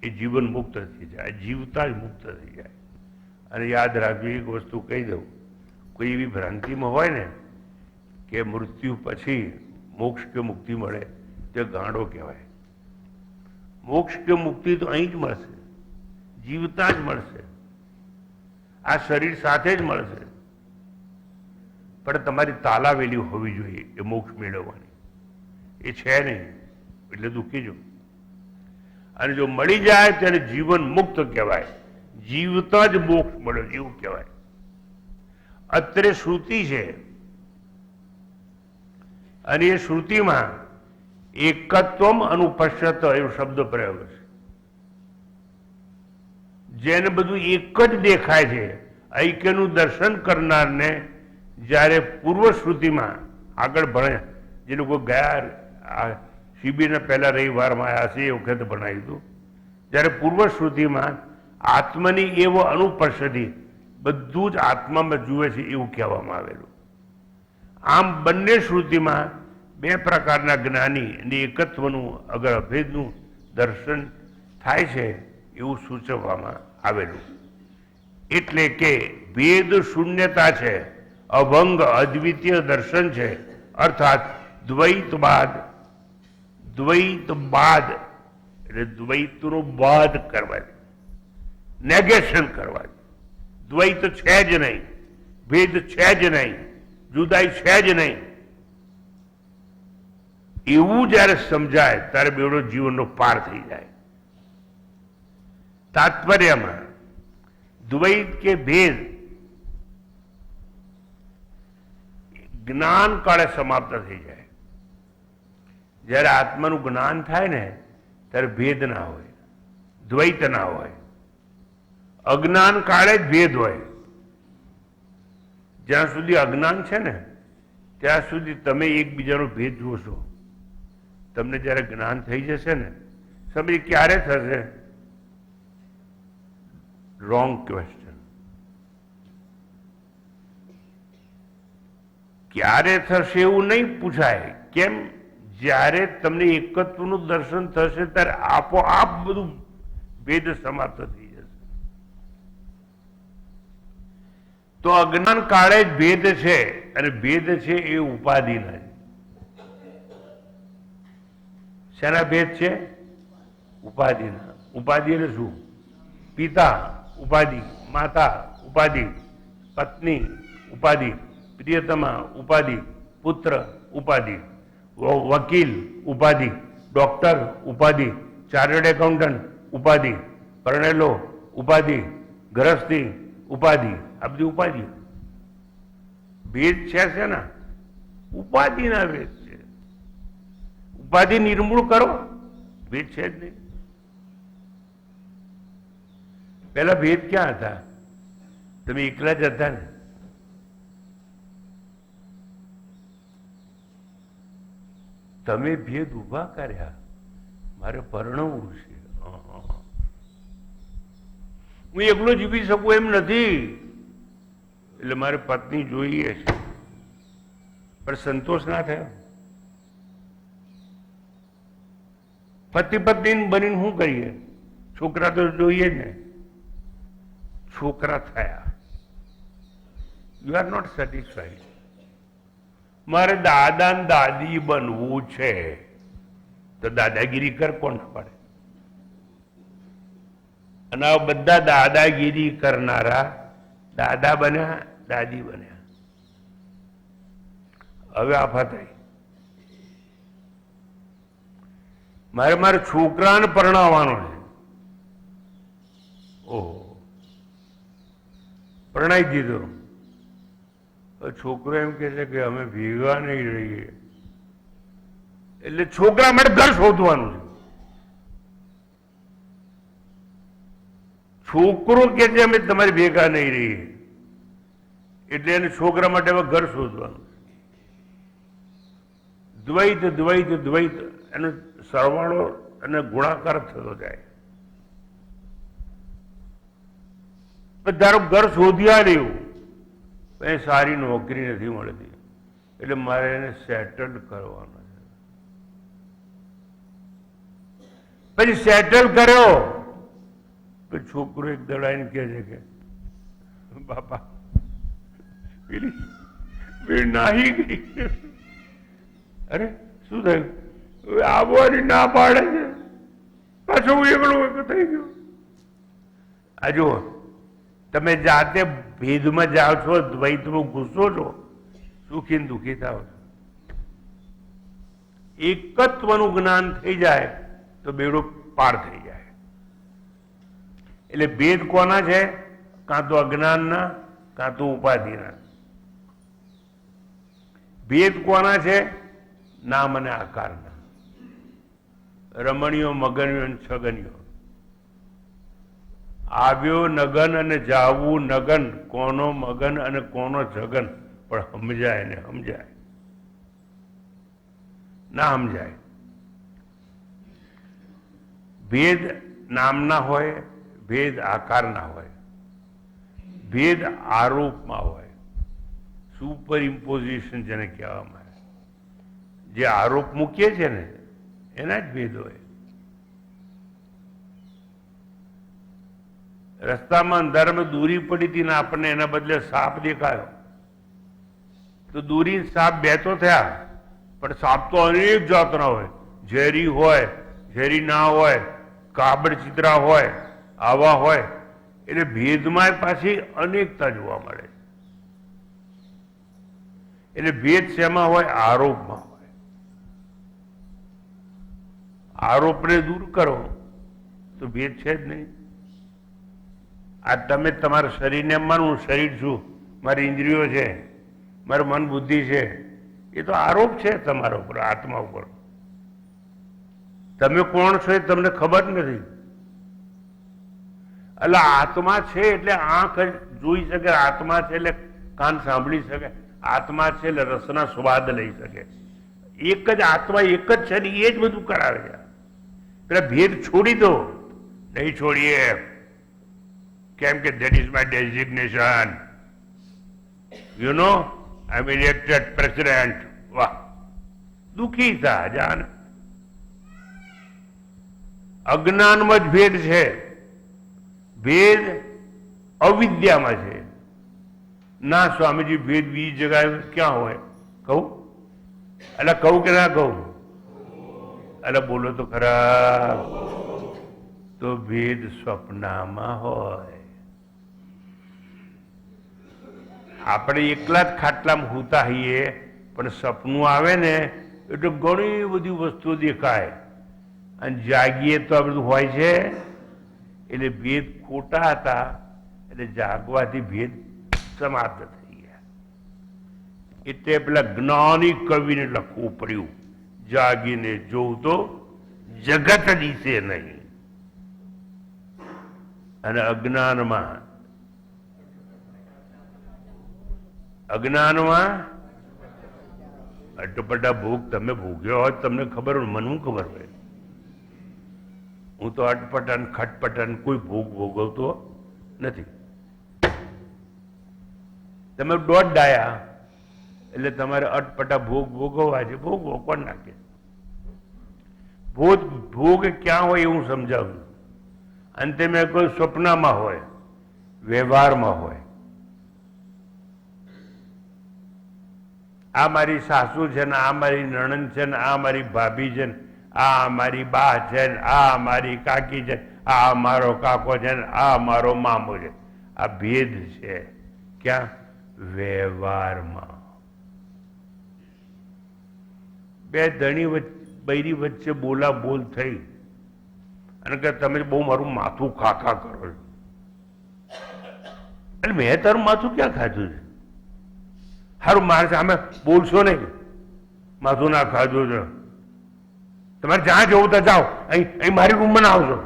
એ જીવન મુક્ત થઈ જાય, જીવતા જ મુક્ત થઈ જાય. અને યાદ રાખજો, એક વસ્તુ કહી દઉં, કોઈ એવી ભ્રાંતિમાં હોય ને કે મૃત્યુ પછી મોક્ષ કે મુક્તિ મળે, તે ગાંડો કહેવાય. મોક્ષ કે મુક્તિ તો અહીં જ મળશે, જીવતા જ મળશે, આ શરીર સાથે જ મળશે. પણ તમારી તાલાવેલી હોવી જોઈએ એ મોક્ષ મેળવવાની. એ છે નહીં એટલે દુઃખી જો. અને જો મળી જાય ત્યારે જીવન મુક્ત કહેવાય. જીવતા જ મોક્ષ મળ્યો એવું કહેવાય. અત્રે શ્રુતિ છે અને એ શ્રુતિમાં એકત્વમ અનુપશ્યત એવો શબ્દ પ્રયોગ છે. જેને બધું એક જ દેખાય છે ઐક્યનું દર્શન કરનારને જ્યારે પૂર્વ શ્રુતિમાં આગળ ભણે, જે લોકો ગયા શિબિરના પહેલા રવિવારમાં આવ્યા છે એ વખતે ભણાવ્યું હતું, જ્યારે પૂર્વ શ્રુતિમાં આત્મની એવો અનુપશ્યતિ બધું જ આત્મામાં જુએ છે એવું કહેવામાં આવેલું. આમ બંને શ્રુતિમાં બે પ્રકારના જ્ઞાની અને એકત્વનું અગર અભેદનું દર્શન થાય છે એવું સૂચવવામાં આવેલું. એટલે કે ભેદ શૂન્યતા છે, અભંગ અદ્વિતીય દર્શન છે. અર્થાત દ્વૈત બાદ એટલે દ્વૈતનો બાદ કરવા, નેગેશન કરવા. દ્વૈત છે જ નહીં, ભેદ છે જ નહીં, જુદાઈ છે જ નહીં, એવું જયારે સમજાય ત્યારે બેવડો જીવનનો પાર થઈ જાય. તાત્પર્યમાં દ્વૈત કે ભેદ જ્ઞાન કાળે સમાપ્ત થઈ જાય. જ્યારે આત્માનું જ્ઞાન થાય ને ત્યારે ભેદ ના હોય, દ્વૈત ના હોય. અજ્ઞાન કાળે જ ભેદ હોય. જ્યાં સુધી અજ્ઞાન છે ને ત્યાં સુધી તમે એકબીજાનો ભેદ જોશો. તમને જ્યારે જ્ઞાન થઈ જશે ને, સમય ક્યારે થશે? Wrong question. ક્યારે થશે એવું નહીં પૂછાય. કેમ? જ્યારે તમને એકત્વનું દર્શન થશે ત્યારે આપોઆપ બધું ભેદ સમાપ્ત થઈ જશે. તો અજ્ઞાન કાળે જ ભેદ છે, અને ભેદ છે એ ઉપાધિના. શેના ભેદ છે? ઉપાધિના. ઉપાધિ એટલે શું? પિતા ઉપાધિ, માતા ઉપાધિ, પત્ની ઉપાધિ, પ્રિયતમા ઉપાધિ, પુત્ર ઉપાધિ, વકીલ ઉપાધિ, ડોક્ટર ઉપાધિ, ચાર્ટર્ડ એકાઉન્ટન્ટ ઉપાધિ, પરણેલો ઉપાધિ, ગ્રસ્તી ઉપાધિ. આ બધી ઉપાધિ. ભેદ છે ને ઉપાધિના ભેદ છે. ઉપાધિ નિર્મૂળ કરો, ભેદ છે જ નહીં. પેલા ભેદ ક્યાં હતા? તમે એકલા જ હતા ને. તમે ભેદ ઉભા કર્યા. મારે પરણવું છે, હું એકલો જીવી શકું એમ નથી, એટલે મારે પત્ની જોઈએ છે. પણ સંતોષ ના થયો. પતિ પત્ની બનીને શું કરીએ? છોકરા તો જોઈએ ને. છોકરા થયા, યુ આર નોટ સેટિસ્ફાઈડ. મારે દાદા ને દાદી બનવું છે, તો દાદાગીરી કર, કોણ પડે? અને આ બધા દાદાગીરી કરનારા દાદા બન્યા, દાદી બન્યા. હવે આફત આવી. મારે છોકરાને પરણાવવાનો છે. ઓહો, પરણાવી દીધો. છોકરો એમ કે છે કે અમે ભેગા નહીં રહીએ. એટલે છોકરા માટે ઘર શોધવાનું છે. છોકરો કે છે અમે તમારી ભેગા નહીં રહીએ, એટલે એને છોકરા માટે હવે ઘર શોધવાનું છે. દ્વૈત દ્વૈત દ્વૈત એનો સરવાળો અને ગુણાકાર થતો જાય. ધારો ઘર શોધ્યા રહ્યું, સારી નોકરી નથી મળતી, એટલે મારે એને સેટલ કરવાનો છે. પછી સેટલ કર્યો, પછી છોકરો એક દડાઈને કહે છે કે બાપા પેલી નાહી ગઈ. અરે શું થયું? આવવાની ના પાડે છે, પાછો હું એકલો થઈ ગયો. આ જુઓ, તમે જાતે ભેદમાં જાઓ છો, દ્વૈતમાં ઘૂસો છો, સુખી ને દુઃખી થાવ છો. એકત્વનું જ્ઞાન થઈ જાય તો બેડો પાર થઈ જાય. એટલે ભેદ કોના છે? કાં તો અજ્ઞાનના, કાં તો ઉપાધિના. ભેદ કોના છે? નામ અને આકારના. રમણીયો, મગનીયો અને છગનીયો. આવ્યો નગન અને જાવું નગન, કોનો મગન અને કોનો છગન, પણ સમજાય ને સમજાય ના સમજાય. ભેદ નામના હોય, ભેદ આકારના હોય, ભેદ આરોપમાં હોય. સુપર ઇમ્પોઝિશન જેને કહેવામાં આવે, જે આરોપ મૂકીએ છે ને એના જ ભેદ હોય. રસ્તામાં અંધારામાં દૂરી પડી હતી ને આપણને એના બદલે સાપ દેખાયો તો દૂરી સાપ બે તો થયા, પણ સાપ તો અનેક જાતના હોય. ઝેરી હોય, ઝેરી ના હોય, કાબડ ચિત્રા હોય, આવા હોય. એટલે ભેદમાં પાછી અનેકતા જોવા મળે. એટલે ભેદ શેમાં હોય? આરોપમાં હોય. આરોપને દૂર કરો તો ભેદ છે જ નહીં. આ તમે તમારા શરીરને માનવું, શરીર છું, મારી ઇન્દ્રિયો છે, મારું મન બુદ્ધિ છે, એ તો આરોપ છે તમારા ઉપર, આત્મા ઉપર. તમે કોણ છો એ તમને ખબર નથી. એટલે આત્મા છે એટલે આંખ જોઈ શકે, આત્મા છે એટલે કાન સાંભળી શકે, આત્મા છે એટલે રસના સ્વાદ લઈ શકે. એક જ આત્મા એક જ છે ને એ જ બધું કરાવે છે. પેલા ભેદ છોડી દો. નહીં છોડીએ, કેમ કે that is my designation. You know, I'm elected president. વાહ, દુઃખી થા જાન. અજ્ઞાનમાં જ ભેદ છે. ભેદ અવિદ્યામાં છે. ના સ્વામીજી, ભેદ બીજી જગ્યાએ ક્યાં હોય? કહું? એટલે કહું કે ના કહું? એટલે બોલો તો ખરા. તો ભેદ સ્વપ્નમાં હોય. આપણે એકલા જ ખાટલામાં સૂતા હોઈએ, પણ સપનું આવે ને એટલે ઘણી બધી વસ્તુઓ દેખાય, અને જાગીએ તો આ બધું હોય છે. એટલે ભેદ ખોટા હતા, એટલે જાગવાથી ભેદ સમાપ્ત થઈ ગયા. એટલે પેલા જ્ઞાની કવિને લખવું પડ્યું, જાગીને જોઉં તો જગત દિશે નહીં. અને અજ્ઞાનમાં અટપટા ભોગ તમે ભોગ્યો હોય તમને ખબર હોય, મને શું ખબર હોય? હું તો અટપટા ને ખટપટા ને કોઈ ભોગ ભોગવતો નથી. તમે દોઢ ડાયા એટલે તમારે અટપટા ભોગ ભોગવવા છે. ભોગવો, કોણ નાખે? ભોગ ક્યાં હોય એવું સમજાવ્યું. અંતે મેં કોઈ સ્વપ્નમાં હોય, વ્યવહારમાં હોય. આ મારી સાસુ છે ને, આ મારી નણંદ છે ને, આ મારી ભાભી છે ને, આ મારી બા છે ને, આ મારી કાકી છે, આ મારો કાકો છે ને, આ મારો મામો છે. આ ભેદ છે. ક્યાં? વ્યવહારમાં. બે ધણી બૈરી વચ્ચે બોલા બોલ થઈ અને કે તમે બહુ મારું માથું ખાખા કરો છો. એટલે મેં તારું માથું ક્યાં ખાધું છે? સારું, મારે સામે બોલશો નહીં, માથું ના ખાધું છે. તમારે જ્યાં જવું તો જાઓ, અહીં મારી રૂમમાં ના આવશો.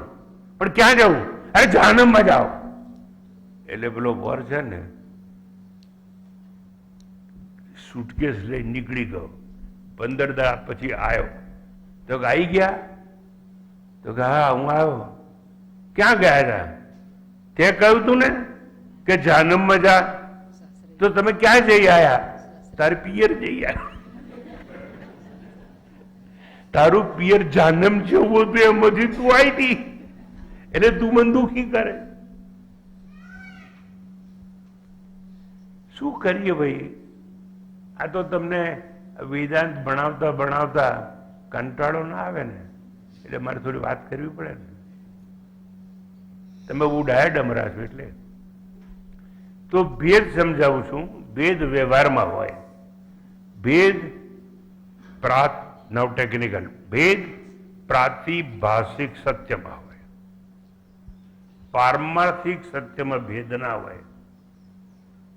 પણ ક્યાં જવું? અરે જહાનમમાં જાઓ. એટલે પેલો વર છે ને સુટકેસ લઈ નીકળી ગયો. 15 દાડા પછી આવ્યો તો આવી ગયા? તો કે હા હું આવ્યો. ક્યાં ગયા હતા? તે કહ્યું તું ને કે જહાનમમાં જા. તો તમે ક્યાં જઈ આયા? તારે પિયર જઈ આયા. તારું પિયર જહાનમ જેવું હતું એમાંથી તું આવી હતી, એટલે તું મને દુઃખી કરે. શું કરીએ ભાઈ? આ તો તમને વેદાંત ભણાવતા ભણાવતા કંટાળો ના આવે ને, એટલે મારે થોડી વાત કરવી પડે ને. તમે ઉડાયા ડમરા છો એટલે તો ભેદ સમજાવું છું. ભેદ વ્યવહારમાં હોય. ભેદ પ્રાત નવ ટેકનિકલ ભેદ પ્રાતિભાષિક સત્યમાં હોય, પારમાર્થિક સત્યમાં ભેદ ના હોય.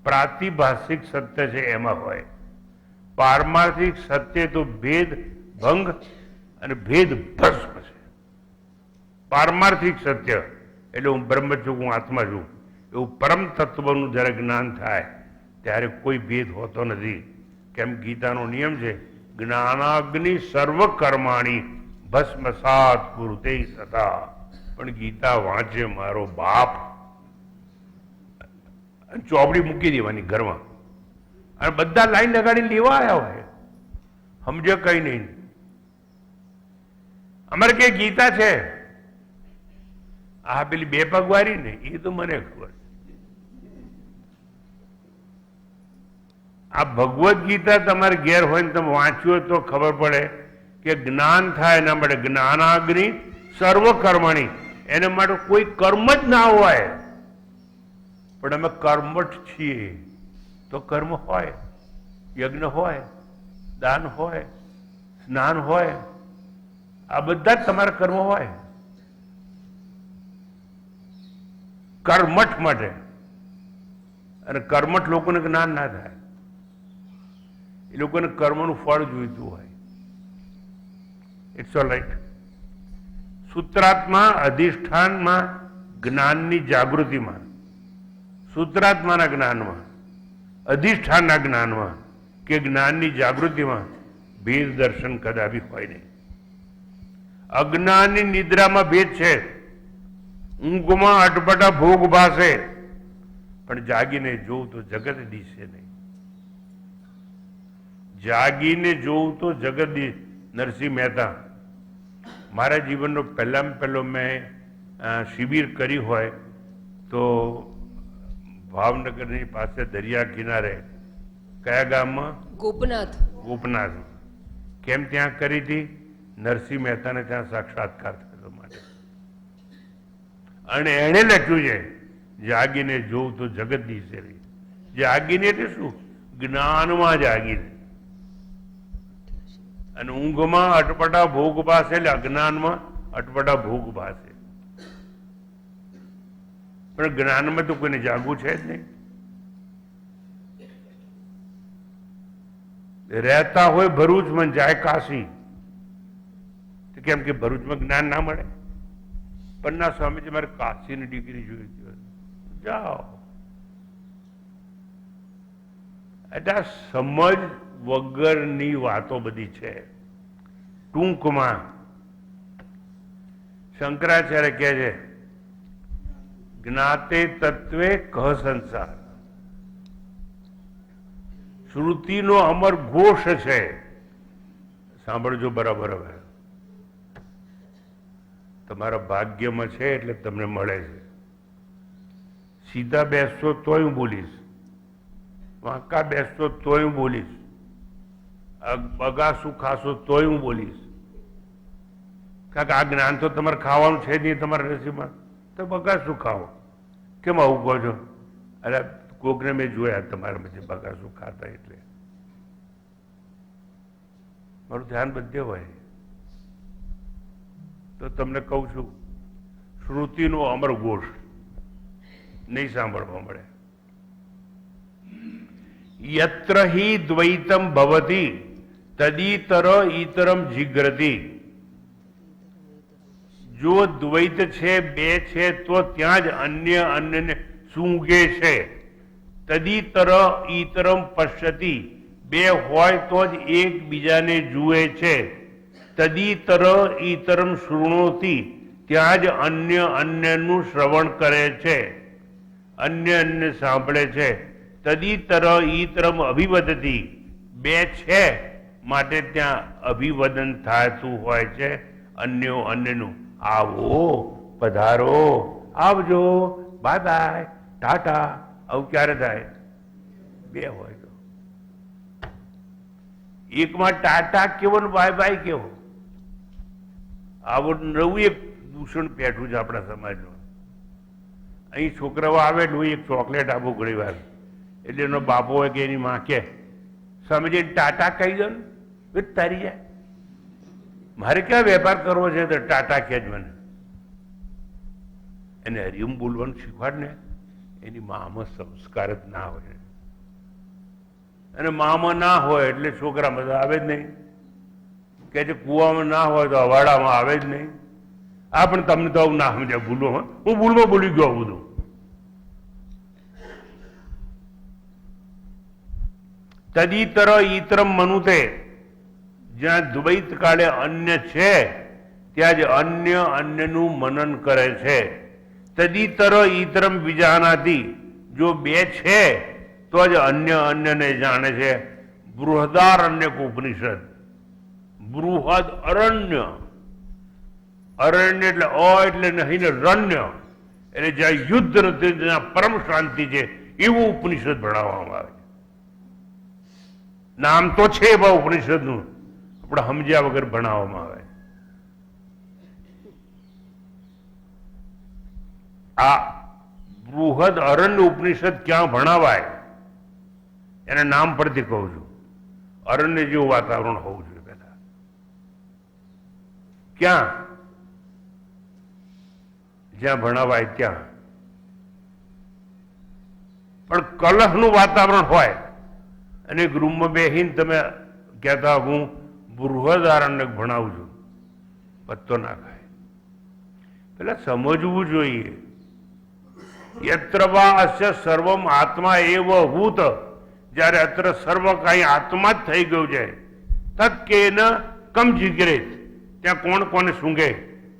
પ્રાતિભાષિક સત્ય છે એમાં હોય. પારમાર્થિક સત્ય તો ભેદ ભંગ અને ભેદ ભસ્મ છે. પારમાર્થિક સત્ય એટલે હું બ્રહ્મ છું, હું આત્મા છું, એવું પરમ તત્વનું જ્યારે જ્ઞાન થાય ત્યારે કોઈ ભેદ હોતો નથી. કેમ ગીતાનો નિયમ છે, જ્ઞાનાગ્નિ સર્વ કર્માણી ભસ્મસાત કુરુતે સદા. પણ ગીતા વાંચે મારો બાપ, ચોપડી મૂકી દેવાની ઘરમાં, અને બધા લાઈન લગાડીને લેવા આવ્યા હોય, સમજે કઈ નહીં. અમારે કે ગીતા છે આ પેલી બે પગવારી ને એ તો મને ખબર. આ ભગવદ્ ગીતા તમારે ઘેર હોય ને તમે વાંચ્યું તો ખબર પડે કે જ્ઞાન થાય એના માટે જ્ઞાનાગ્નિ સર્વ કર્મણી, એના માટે કોઈ કર્મ જ ના હોય. પણ અમે કર્મઠ છીએ તો કર્મ હોય, યજ્ઞ હોય, દાન હોય, સ્નાન હોય, આ બધા જ તમારા કર્મ હોય. કર્મઠ માટે, અને કર્મઠ લોકોને જ્ઞાન ના થાય, એ લોકોને કર્મનું ફળ જોઈતું હોય. It's all right. સૂત્રાત્મા અધિષ્ઠાનમાં જ્ઞાનની જાગૃતિમાં, સૂત્રાત્માના જ્ઞાનમાં, અધિષ્ઠાનના જ્ઞાનમાં કે જ્ઞાનની જાગૃતિમાં ભેદ દર્શન કદાપી હોય નહીં. અજ્ઞાનની નિદ્રામાં ભેદ છે, ઊંઘમાં અટપટા ભોગ ભાસે, પણ જાગીને જોઉં તો જગત દિશે નહીં. જાગીને જોઉં તો જગત દિશ. નરસિંહ મહેતા, મારા જીવનનો પહેલામાં પહેલો મેં શિબિર કરી હોય તો ભાવનગરની પાસે દરિયા કિનારે, કયા ગામમાં? ગોપનાથ. ગોપનાથ. કેમ ત્યાં કરી હતી? નરસિંહ મહેતાને ત્યાં સાક્ષાત્કાર થયો માટે. અને એણે લખ્યું છે, જાગીને જોઉં તો જગત દિશે રહી. જાગીને એટલે શું? જ્ઞાનમાં જાગીને. અને ઊંઘમાં અટપટા ભોગ ભાસે એટલે અજ્ઞાનમાં અટપટા ભોગ ભાસે. પણ જ્ઞાનમાં તો કોઈને જાગવું છે જ નહીં. રહેતા હોય ભરૂચમાં, જાય કાશી, તો કેમ કે ભરૂચમાં જ્ઞાન ના મળે? પણ ના સ્વામીજી મારે કાશીની ડિગ્રી જોઈતી, જાઓ. એટલે સમજ વગરની વાતો બધી છે. ટૂંકમાં શંકરાચાર્ય કહે છે, જ્ઞાતે તત્વે કહ સંસાર. શ્રુતિનો અમર ઘોષ છે. સાંભળજો બરાબર. હવે તમારા ભાગ્યમાં છે એટલે તમને મળે છે. સીધા બેસશો તોય હું બોલીશ, વાંકા બેસશો તોય હું બોલીશ, બગાસું ખાશો તોય હું બોલીશ. કારણ કે આ જ્ઞાન તો તમારે ખાવાનું છે જ નહીં તમારા નસીબમાં, તો બગાસું ખાઓ. કેમ આવું કહો છો? અરે કોકને મેં જોયા તમારા મધ્ય બગાસું ખાતા, એટલે મારું ધ્યાન બધે હોય. તો તમને કહું છું, શ્રુતિનો અમર ઘોષ નહીં સાંભળવા મળે. યત્ર હિ દ્વૈતમ ભવતી તદીતર ઈતરમ જીગ્રતી. જો દ્વૈત છે, બે છે, તો ત્યાં જ અન્ય અન્યને સૂંઘે છે. તદીતર ઈતરમ પશ્યતિ. બે હોય તો જ એકબીજાને જુએ છે. તદીતર ઈતરમ શૃણોતિ. ત્યાં જ અન્ય અન્યનું શ્રવણ કરે છે, અન્ય અન્ય સાંભળે છે. તદીતર ઈતરમ અભિવદતી. બે છે માટે ત્યાં અભિવદન થતું હોય છે અન્યો અન્યનું. આવો, પધારો, આવજો, બાય બાય, ટાટા, આવું ક્યારે થાય? બે હોય તો. એકમાં ટાટા કેવો ને બાય બાય કેવો? આવું નવું એક દૂષણ પેઠું છે આપણા સમાજમાં. અહીં છોકરાઓ આવે એટલે એક ચોકલેટ આપું ઘણી વાર, એટલે એનો બાપો હોય કે એની માં કે સ્વામીજી ટાટા કહી દો ને તારી જાય, મારે ક્યાં વેપાર કરવો છે તો ટાટા કહે જ મને. એને હરિયમ બોલવાનું શીખવાડ ને. એની મામાં સંસ્કાર જ ના હોય, અને મામાં ના હોય એટલે છોકરામાં તો આવે જ નહીં. કે જે કુવામાં ના હોય તો અવાડામાં આવે જ નહીં. આ પણ તમને તો આવું ના સમજાય ભૂલમાં, હું ભૂલમાં બોલી ગયો બધું. તદિતર ઈતરમ મનુતે, જ્યાં દ્વૈત કાળે અન્ય છે ત્યાં જ અન્ય અન્યનું મનન કરે છે. તદિતર ઈતરમ વિજાનાતી, જો બે છે તો જ અન્ય અન્યને જાણે છે. બૃહદારણ્ય ઉપનિષદ, બૃહદ અરણ્ય, અરણ્ય એટલે અ એટલે નહીં ને રણ્ય એટલે જ્યાં યુદ્ધ નથી, જ્યાં પરમ શાંતિ છે એવું ઉપનિષદ ભણાવવામાં આવે. નામ તો છે એવા ઉપનિષદનું, આપણે સમજ્યા વગર ભણાવવામાં આવે. આ બૃહદ અરણ્ય ઉપનિષદ ક્યાં ભણાવાય એના નામ પરથી કહું છું. અરણ્ય જેવું વાતાવરણ હોવું જોઈએ પેલા. ક્યાં? જ્યાં ભણાવાય ત્યાં. પણ કલહનું વાતાવરણ હોય અને એક રૂમમાં બેસીને તમે કહેતા હું બૃહદ અરણ્ય ભણાવું છું, પત્તો ના ખાય. પેલા સમજવું જોઈએ. યત્ર વા અસ્ય સર્વમ આત્મા એવ ભૂત, જ્યારે અત્ર સર્વ કાંઈ આત્મા જ થઈ ગયું છે. તત્ કે ન કમ જીગ્રેત, ત્યાં કોણ કોને સૂંઘે.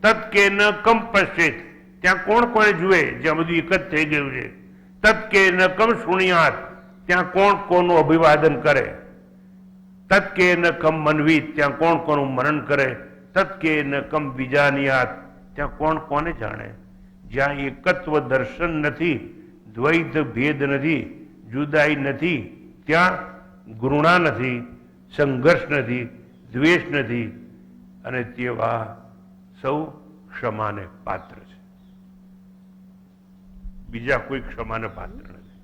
તત્ કે ન કમ પશ્ચેત, ત્યાં કોણ કોને જુએ, જ્યાં બધું એક જ થઈ ગયું છે. તત્ કે ન કમ શુણ્યાત, ત્યાં કોણ કોનું અભિવાદન કરે. તત્ કે ન કમ મનવીત, ત્યાં કોણ કોનું મનન કરે. તત્ કે ન કમ વિજાનિયાત, ત્યાં કોણ કોને જાણે. જ્યાં એકત્વ દર્શન નથી, દ્વૈત ભેદ નથી, જુદાઈ નથી, ત્યાં ઘૃણા નથી, સંઘર્ષ નથી, દ્વેષ નથી, અને તેવા સૌ ક્ષમાને પાત્ર છે. બીજા કોઈ ક્ષમાને પાત્ર નથી.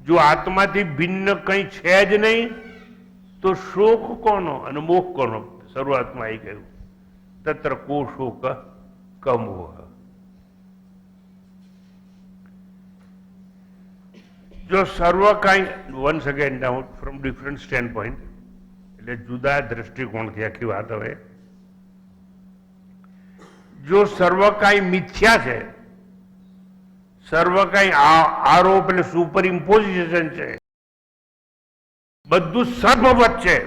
જો આત્માથી ભિન્ન કંઈ છે જ નહીં તો શોક કોનો અને મોહ કોનો? શરૂઆતમાં આવી ગયું તત્ર કો શોક કમોહ. જો સર્વ કાંઈ, once again now from different stand point, એટલે જુદા દ્રષ્ટિકોણથી આખી વાત. હવે જો સર્વ કાંઈ મિથ્યા છે, સર્વ કાંઈ આરોપ એટલે સુપર ઇમ્પોઝિશન છે, બધું સર્વવત છે,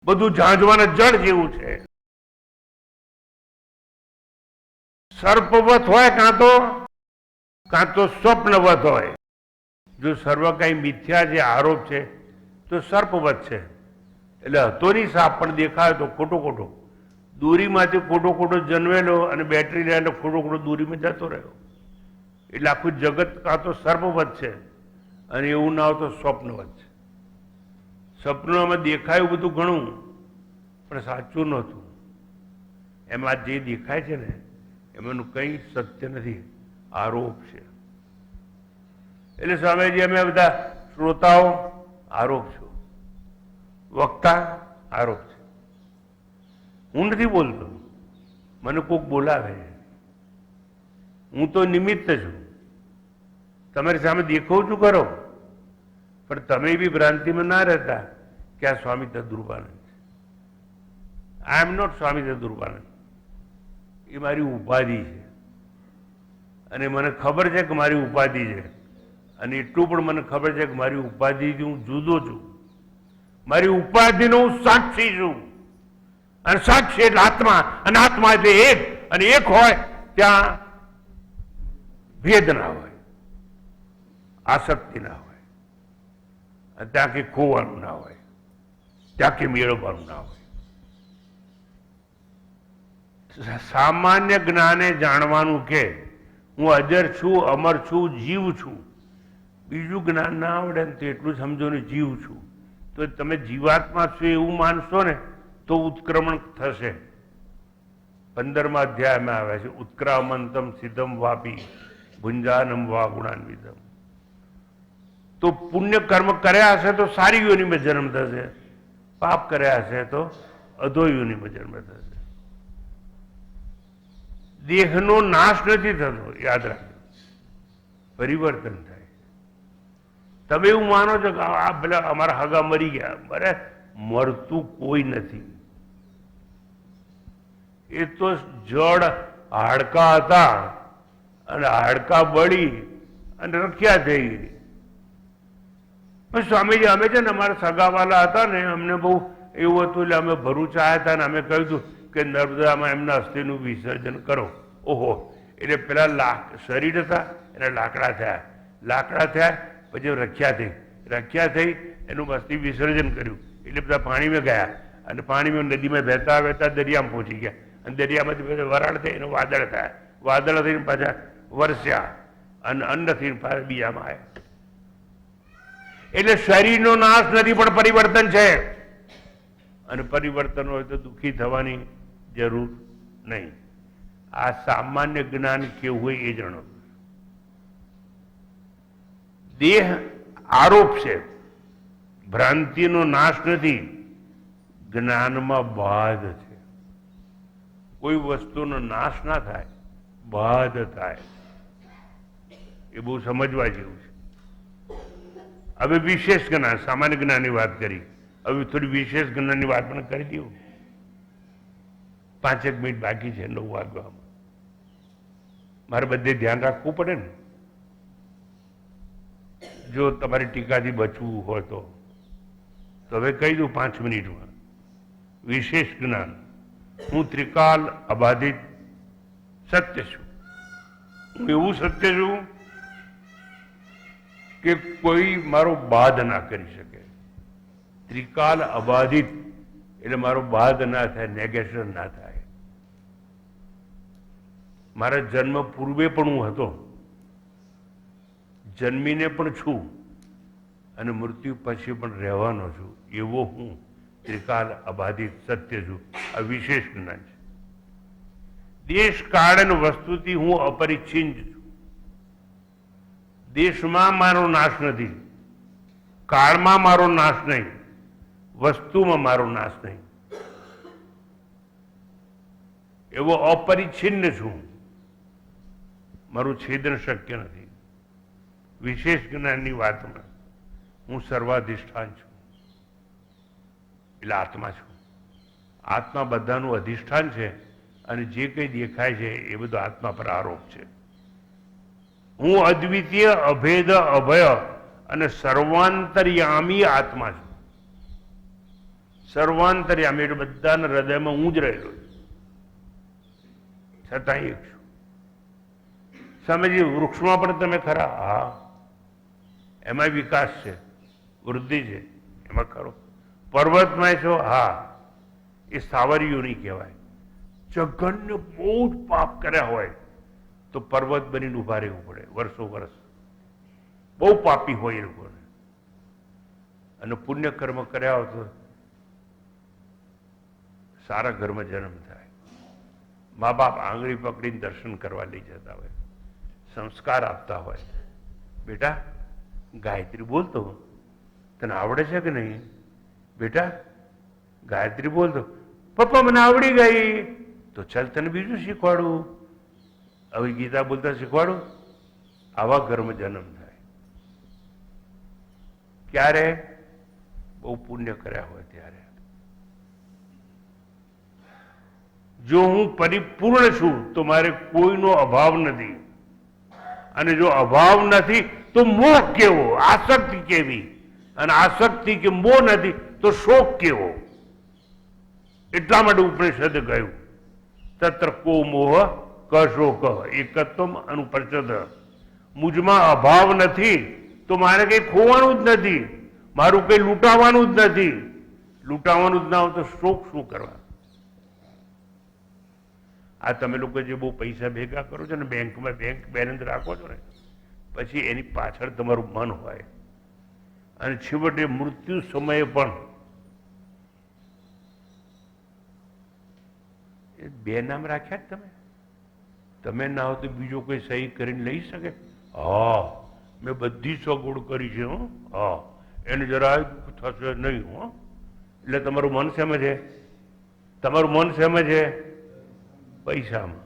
બધું ઝાંઝવાના જળ જેવું છે. સર્પવત હોય કાં તો સ્વપ્નવત હોય. જો સર્વ કાંઈ મિથ્યા જે આરોપ છે તો સર્પવત છે, એટલે હતો નહીં સાપ પણ દેખાય તો ખોટો ખોટો. દોરીમાંથી ખોટો ખોટો જન્મેલો અને બેટરી લઈને ખોટો ખોટો દોરીમાં જતો રહ્યો. એટલે આખું જગત કાં તો સર્પવત છે અને એવું ના હોય તો સ્વપ્નવત છે. સ્વપ્નમાં દેખાયું બધું ઘણું પણ સાચું નહોતું. એમાં જે દેખાય છે ને એમાંનું કંઈ સત્ય નથી, આરોપ છે. એટલે સ્વામીજી અમે બધા શ્રોતાઓ આરોપ છું, વક્તા આરોપ છે. હું નથી બોલતો, મને કોક બોલાવે, હું તો નિમિત્ત છું. તમારી સામે દેખાવ છું કરો, પણ તમે બી ભ્રાંતિમાં ના રહેતા કે આ સ્વામી તદુર્ભાનંદ છે. આઈ એમ નોટ સ્વામી તદુર્ભાનંદ. એ મારી ઉપાધિ છે અને મને ખબર છે કે મારી ઉપાધિ છે, અને એટલું પણ મને ખબર છે કે મારી ઉપાધિથી હું જુદો છું. મારી ઉપાધિનો હું સાક્ષી છું, અને સાક્ષી એટલે આત્મા, અને આત્મા એટલે એક, અને એક હોય ત્યાં ભેદ ના હોય, આસક્તિ ના હોય, અને ત્યાં કંઈ ખોવાનું ના હોય, ત્યાં કંઈ મેળવવાનું ના હોય. સામાન્ય જ્ઞાને જાણવાનું કે હું અજર છું, અમર છું, જીવ છું. બીજું જ્ઞાન ના આવડે ને તો એટલું સમજો ને જીવ છું. તો તમે જીવાત્મા છો એવું માનશો ને તો ઉત્ક્રમણ થશે. 15મા અધ્યાયમાં આવે છે ઉત્ક્રામંતમ સિદ્ધમ વાપી ભુંજાનમ વા ગુણાન્વિતમ. તો પુણ્ય કર્મ કર્યા હશે તો સારી યોનિમાં જન્મ થશે, પાપ કર્યા હશે તો અધો યોનિમાં જન્મ થશે. દેહનો નાશ નથી થતો, યાદ રાખજો, પરિવર્તન થાય. તમે એવું માનો છો કે આ પેલા અમારા હગા મરી ગયા, અરે મરતું કોઈ નથી. એ તો જડ હાડકા હતા અને હાડકા બળી અને રખ્યા થઈ ગઈ. સ્વામીજી અમે છે ને અમારા સગાવાલા હતા ને, અમને બહુ એવું હતું એટલે અમે ભરૂચ આવ્યા હતા ને અમે કહ્યું હતું કે નર્મદામાં એમના અસ્થિનું વિસર્જન કરો. ઓહો, એટલે પેલા શરીર હતા એના લાકડા થયા, પછી રખ્યા થઈ એનું અસ્થિ વિસર્જન કર્યું. એટલે બધા પાણીમાં ગયા અને પાણીમાં નદીમાં વહેતા વહેતા દરિયામાં પહોંચી ગયા અને દરિયામાંથી વરાળ થઈ એને વાદળ થયા, વાદળ થઈને પાછા વરસ્યા અને અન્ન થઈને પાછા બીજામાં આવ્યા. એટલે શરીરનો નાશ નથી પણ પરિવર્તન છે, અને પરિવર્તન હોય તો દુઃખી થવાની જરૂર નહીં. આ સામાન્ય જ્ઞાન કેવું હોય એ જાણો. દેહ આરોપ છે, ભ્રાંતિનો નાશ નથી, જ્ઞાનમાં બાધ છે. કોઈ વસ્તુનો નાશ ના થાય, બાધ થાય. એ બહુ સમજવા જેવું છે. હવે વિશેષ જ્ઞાન, સામાન્ય જ્ઞાનની વાત કરી, હવે થોડી વિશેષ જ્ઞાનની વાત પણ કરી દઉં. 5 મિનિટ બાકી છે 9 વાગવામાં. મારે બધે ધ્યાન રાખવું પડે ને. જો તમારી ટીકાથી બચવું હોય તો હવે કહી દઉં 5 મિનિટમાં. વિશેષ જ્ઞાન, હું ત્રિકાલ અબાધિત સત્ય છું. હું એવું સત્ય છું કે કોઈ મારો બાધ ના કરી શકે. ત્રિકાલ અબાધિત એટલે મારો બાધ ના થાય, નેગેશન ના થાય. મારા જન્મ પૂર્વે પણ હું હતો, જન્મીને પણ છું અને મૃત્યુ પછી પણ રહેવાનો છું. એવો હું ત્રિકાલ અબાધિત સત્ય છું. આ વિશેષ જ્ઞાન છે. દેશ કાળ અને વસ્તુથી હું અપરિચ્છિન્ન છું. દેશમાં મારો નાશ નથી, કાળમાં મારો નાશ નહીં, વસ્તુમાં મારો નાશ નહીં. એવો અપરિચ્છિન્ન છું. મારું છેદન શક્ય નથી. વિશેષ જ્ઞાનની વાતમાં હું સર્વાધિષ્ઠાન છું, એટલે આત્મા છું. આત્મા બધાનું અધિષ્ઠાન છે અને જે કંઈ દેખાય છે એ બધું આત્મા પર આરોપ છે. હું અદ્વિતીય, અભેદ, અભય અને સર્વાંતર્યામી આત્મા છું. સર્વાંતર્યામી એટલે બધાના હૃદયમાં હું જ રહેલો છું, છતાં એક છું. સ્વામીજી, વૃક્ષમાં પણ તમે ખરા? હા, એમાં વિકાસ છે, વૃદ્ધિ છે, એમાં ખરો. પર્વતમાં છો? હા, એ સાવરિયોની કહેવાય. જઘન્ય બહુ જ પાપ કર્યા હોય તો પર્વત બનીને ઉભા રહેવું પડે વર્ષો વર્ષ. બહુ પાપી હોય એ લોકોને, અને પુણ્ય કર્મ કર્યા હોય તો સારા ઘરમાં જન્મ થાય. મા બાપ આંગળી પકડીને દર્શન કરવા લઈ જતા હોય, સંસ્કાર આપતા હોય. બેટા ગાયત્રી બોલતો, તને આવડે છે કે નહીં? બેટા ગાયત્રી બોલતો. પપ્પા મને આવડી ગઈ. તો ચાલ તને બીજું શીખવાડું, હવે ગીતા બોલતા શીખવાડું. આવા ઘરમાં જન્મ થાય. ક્યારે? બહુ પુણ્ય કર્યા હોય ત્યારે. જો હું પરિપૂર્ણ છું તો મારે કોઈનો અભાવ નથી, અને જો અભાવ નથી તો મોહ કેવો, આસક્તિ કેવી, અને આસક્તિ કે મોહ નથી તો શોક કેવો. એટલા માટે ઉપનિષદે કહ્યું તત્ર કો મોહ ક શોક એકત્વમ અનુપર્ચદ. મુજમાં અભાવ નથી તો મારે કઈ ખોવાનું જ નથી, મારું કઈ લૂંટાવાનું જ નથી. લૂંટાવાનું જ ના હોય તો શોક શું કરવા? આ તમે લોકો જે બહુ પૈસા ભેગા કરો છો ને, બેંકમાં બેંક બેલેન્સ રાખો છો ને, પછી એની પાછળ તમારું મન હોય, અને છેવટે મૃત્યુ સમયે પણ એ 2 નામ રાખ્યા જ તમે ના હો તો બીજો કોઈ સહી કરીને લઈ શકે? હા, મેં બધી સગવડ કરી છે હો, હા, એને જરાય થશે નહીં હો. એટલે તમારું મન શેમાં છે? તમારું મન શેમાં છે? પૈસામાં.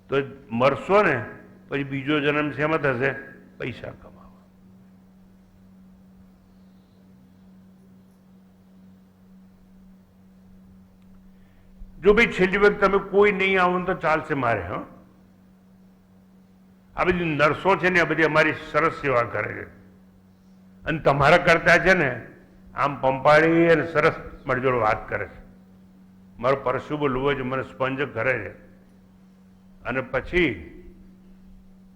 તો મરશો ને પછી બીજો જન્મ શેમાં થશે? પૈસા કમાવા. જો ભાઈ છેલ્લી વખત તમે કોઈ નહીં આવો તો ચાલશે મારે. હા, આ બધી નર્સો છે ને આ બધી અમારી સરસ સેવા કરે છે અને તમારા કરતા છે ને આમ પંપાળી અને સરસ મારી જોડે વાત કરે છે. મારો પરસુ બોલવો છે, મને સ્પંજ કરે છે અને પછી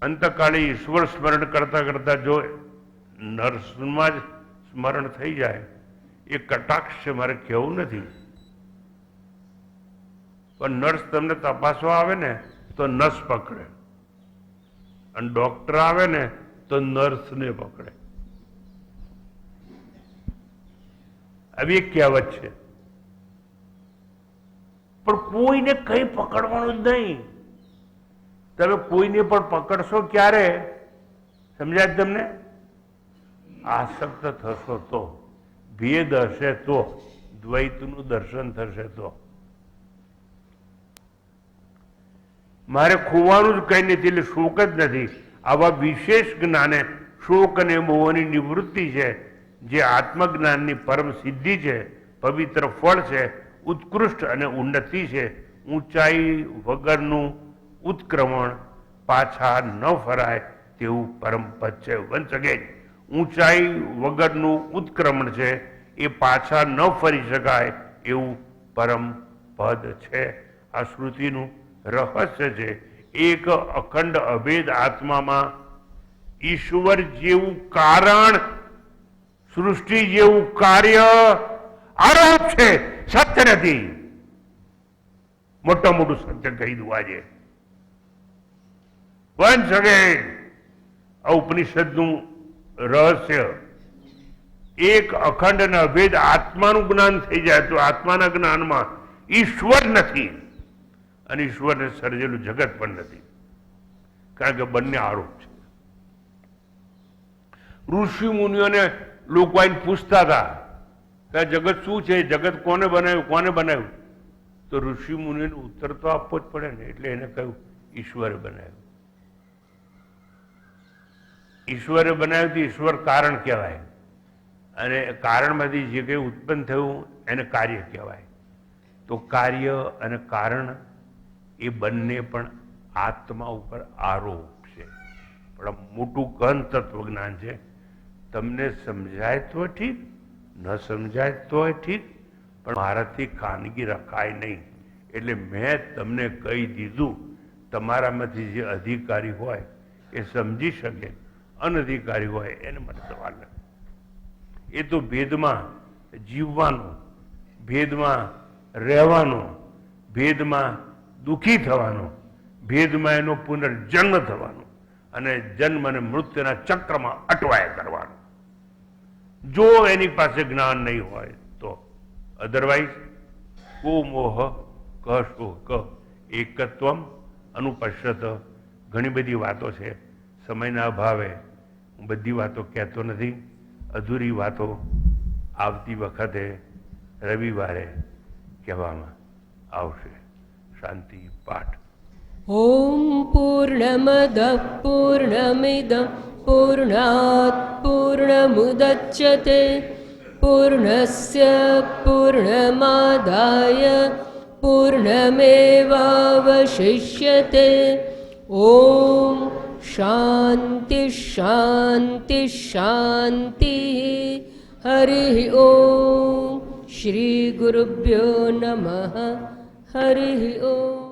અંતકાળે ઈશ્વર સ્મરણ કરતા કરતા જો નર્સમાં જ સ્મરણ થઈ જાય એ કટાક્ષ મારે કહેવું નથી. પણ નર્સ તમને તપાસવા આવે ને તો નસ પકડે અને ડોક્ટર આવે ને તો નર્સને પકડે. આવી એક કહેવત છે. પણ કોઈને કઈ પકડવાનું જ નહીં. તમે કોઈને પણ પકડશો ક્યારે? સમજાય તમને? આસક્ત થશો તો, ભેદ હશે તો, દ્વૈતનું દર્શન થશે તો. મારે ખોવાનું જ કઈ નથી એટલે શોક જ નથી. આવા વિશેષ જ્ઞાને શોક અને મોહની નિવૃત્તિ છે, જે આત્મજ્ઞાનની પરમ સિદ્ધિ છે, પવિત્ર ફળ છે, ઉત્કૃષ્ટ અને ઉન્નતિ છે. ઊંચાઈ વગરનું ઉત્ક્રમણ, પાછા ન ફરાય તેવું પરમ પદ છે. વન્સ અગેન, ઊંચાઈ વગરનું ઉત્ક્રમણ છે, એ પાછા ન ફરી શકાય એવું પરમ પદ છે. આ શ્રુતિનું રહસ્ય છે. એક અખંડ અભેદ આત્મામાં ઈશ્વર જેવું કારણ, સૃષ્ટિ જેવું કાર્ય આરોપ છે, સત્ય નથી. મોટા મોટું સત્ય કહી દઉં આજે. વન્સ અગેન, આ ઉપનિષદનું રહસ્ય એક અખંડ અને અભેદ આત્માનું જ્ઞાન થઈ જાય તો આત્માના જ્ઞાનમાં ઈશ્વર નથી અને ઈશ્વરને સર્જેલું જગત પણ નથી, કારણ કે બંને આરોપ છે. ઋષિ મુનિઓને લોકો આઈને પૂછતા હતા કે આ જગત શું છે, જગત કોને બનાવ્યું, કોને બનાવ્યું? તો ઋષિ મુનિઓને ઉત્તર તો આપવો જ પડે ને. એટલે એને કહ્યું ઈશ્વરે બનાવ્યું. ઈશ્વરે બનાવ્યું તો ઈશ્વર કારણ કહેવાય અને કારણમાંથી જે કંઈ ઉત્પન્ન થયું એને કાર્ય કહેવાય. તો કાર્ય અને કારણ એ બંને પણ આત્મા ઉપર આરોપ છે. પણ મોટું ગહન તત્વજ્ઞાન છે. તમને સમજાય તો ઠીક, ન સમજાય તોય ઠીક, પણ મારાથી ખાનગી રખાય નહીં. એટલે મેં તમને કહી દીધું. તમારામાંથી જે અધિકારી હોય એ સમજી શકે, અનધિકારી હોય એને મને સવાલ નથી. એ તો ભેદમાં જીવવાનું, ભેદમાં રહેવાનું, ભેદમાં દુઃખી થવાનું, ભેદમાં એનો પુનર્જન્મ થવાનો અને જન્મ અને મૃત્યુના ચક્રમાં અટવાય કરવાનું. જો એની પાસે જ્ઞાન નહીં હોય તો. અધરવાઇઝ કો મોહ ક શોક એકત્વમ અનુપશ્યત. ઘણી બધી વાતો છે, સમયના અભાવે હું બધી વાતો કહેતો નથી. અધૂરી વાતો આવતી વખતે રવિવારે કહેવામાં આવશે. શાંતિ પાઠ. ઓમ પૂર્ણમદઃ પૂર્ણમિદં પૂર્ણાત પૂર્ણમુદચ્યતે પૂર્ણસ્ય પૂર્ણમાદાય પૂર્ણમેવાવશિષ્યતે. ઓમ શાંતિ શાંતિ શાંતિ. હરિ ઓમ. શ્રી ગુરુભ્યો નમઃ. હરિ ઓમ.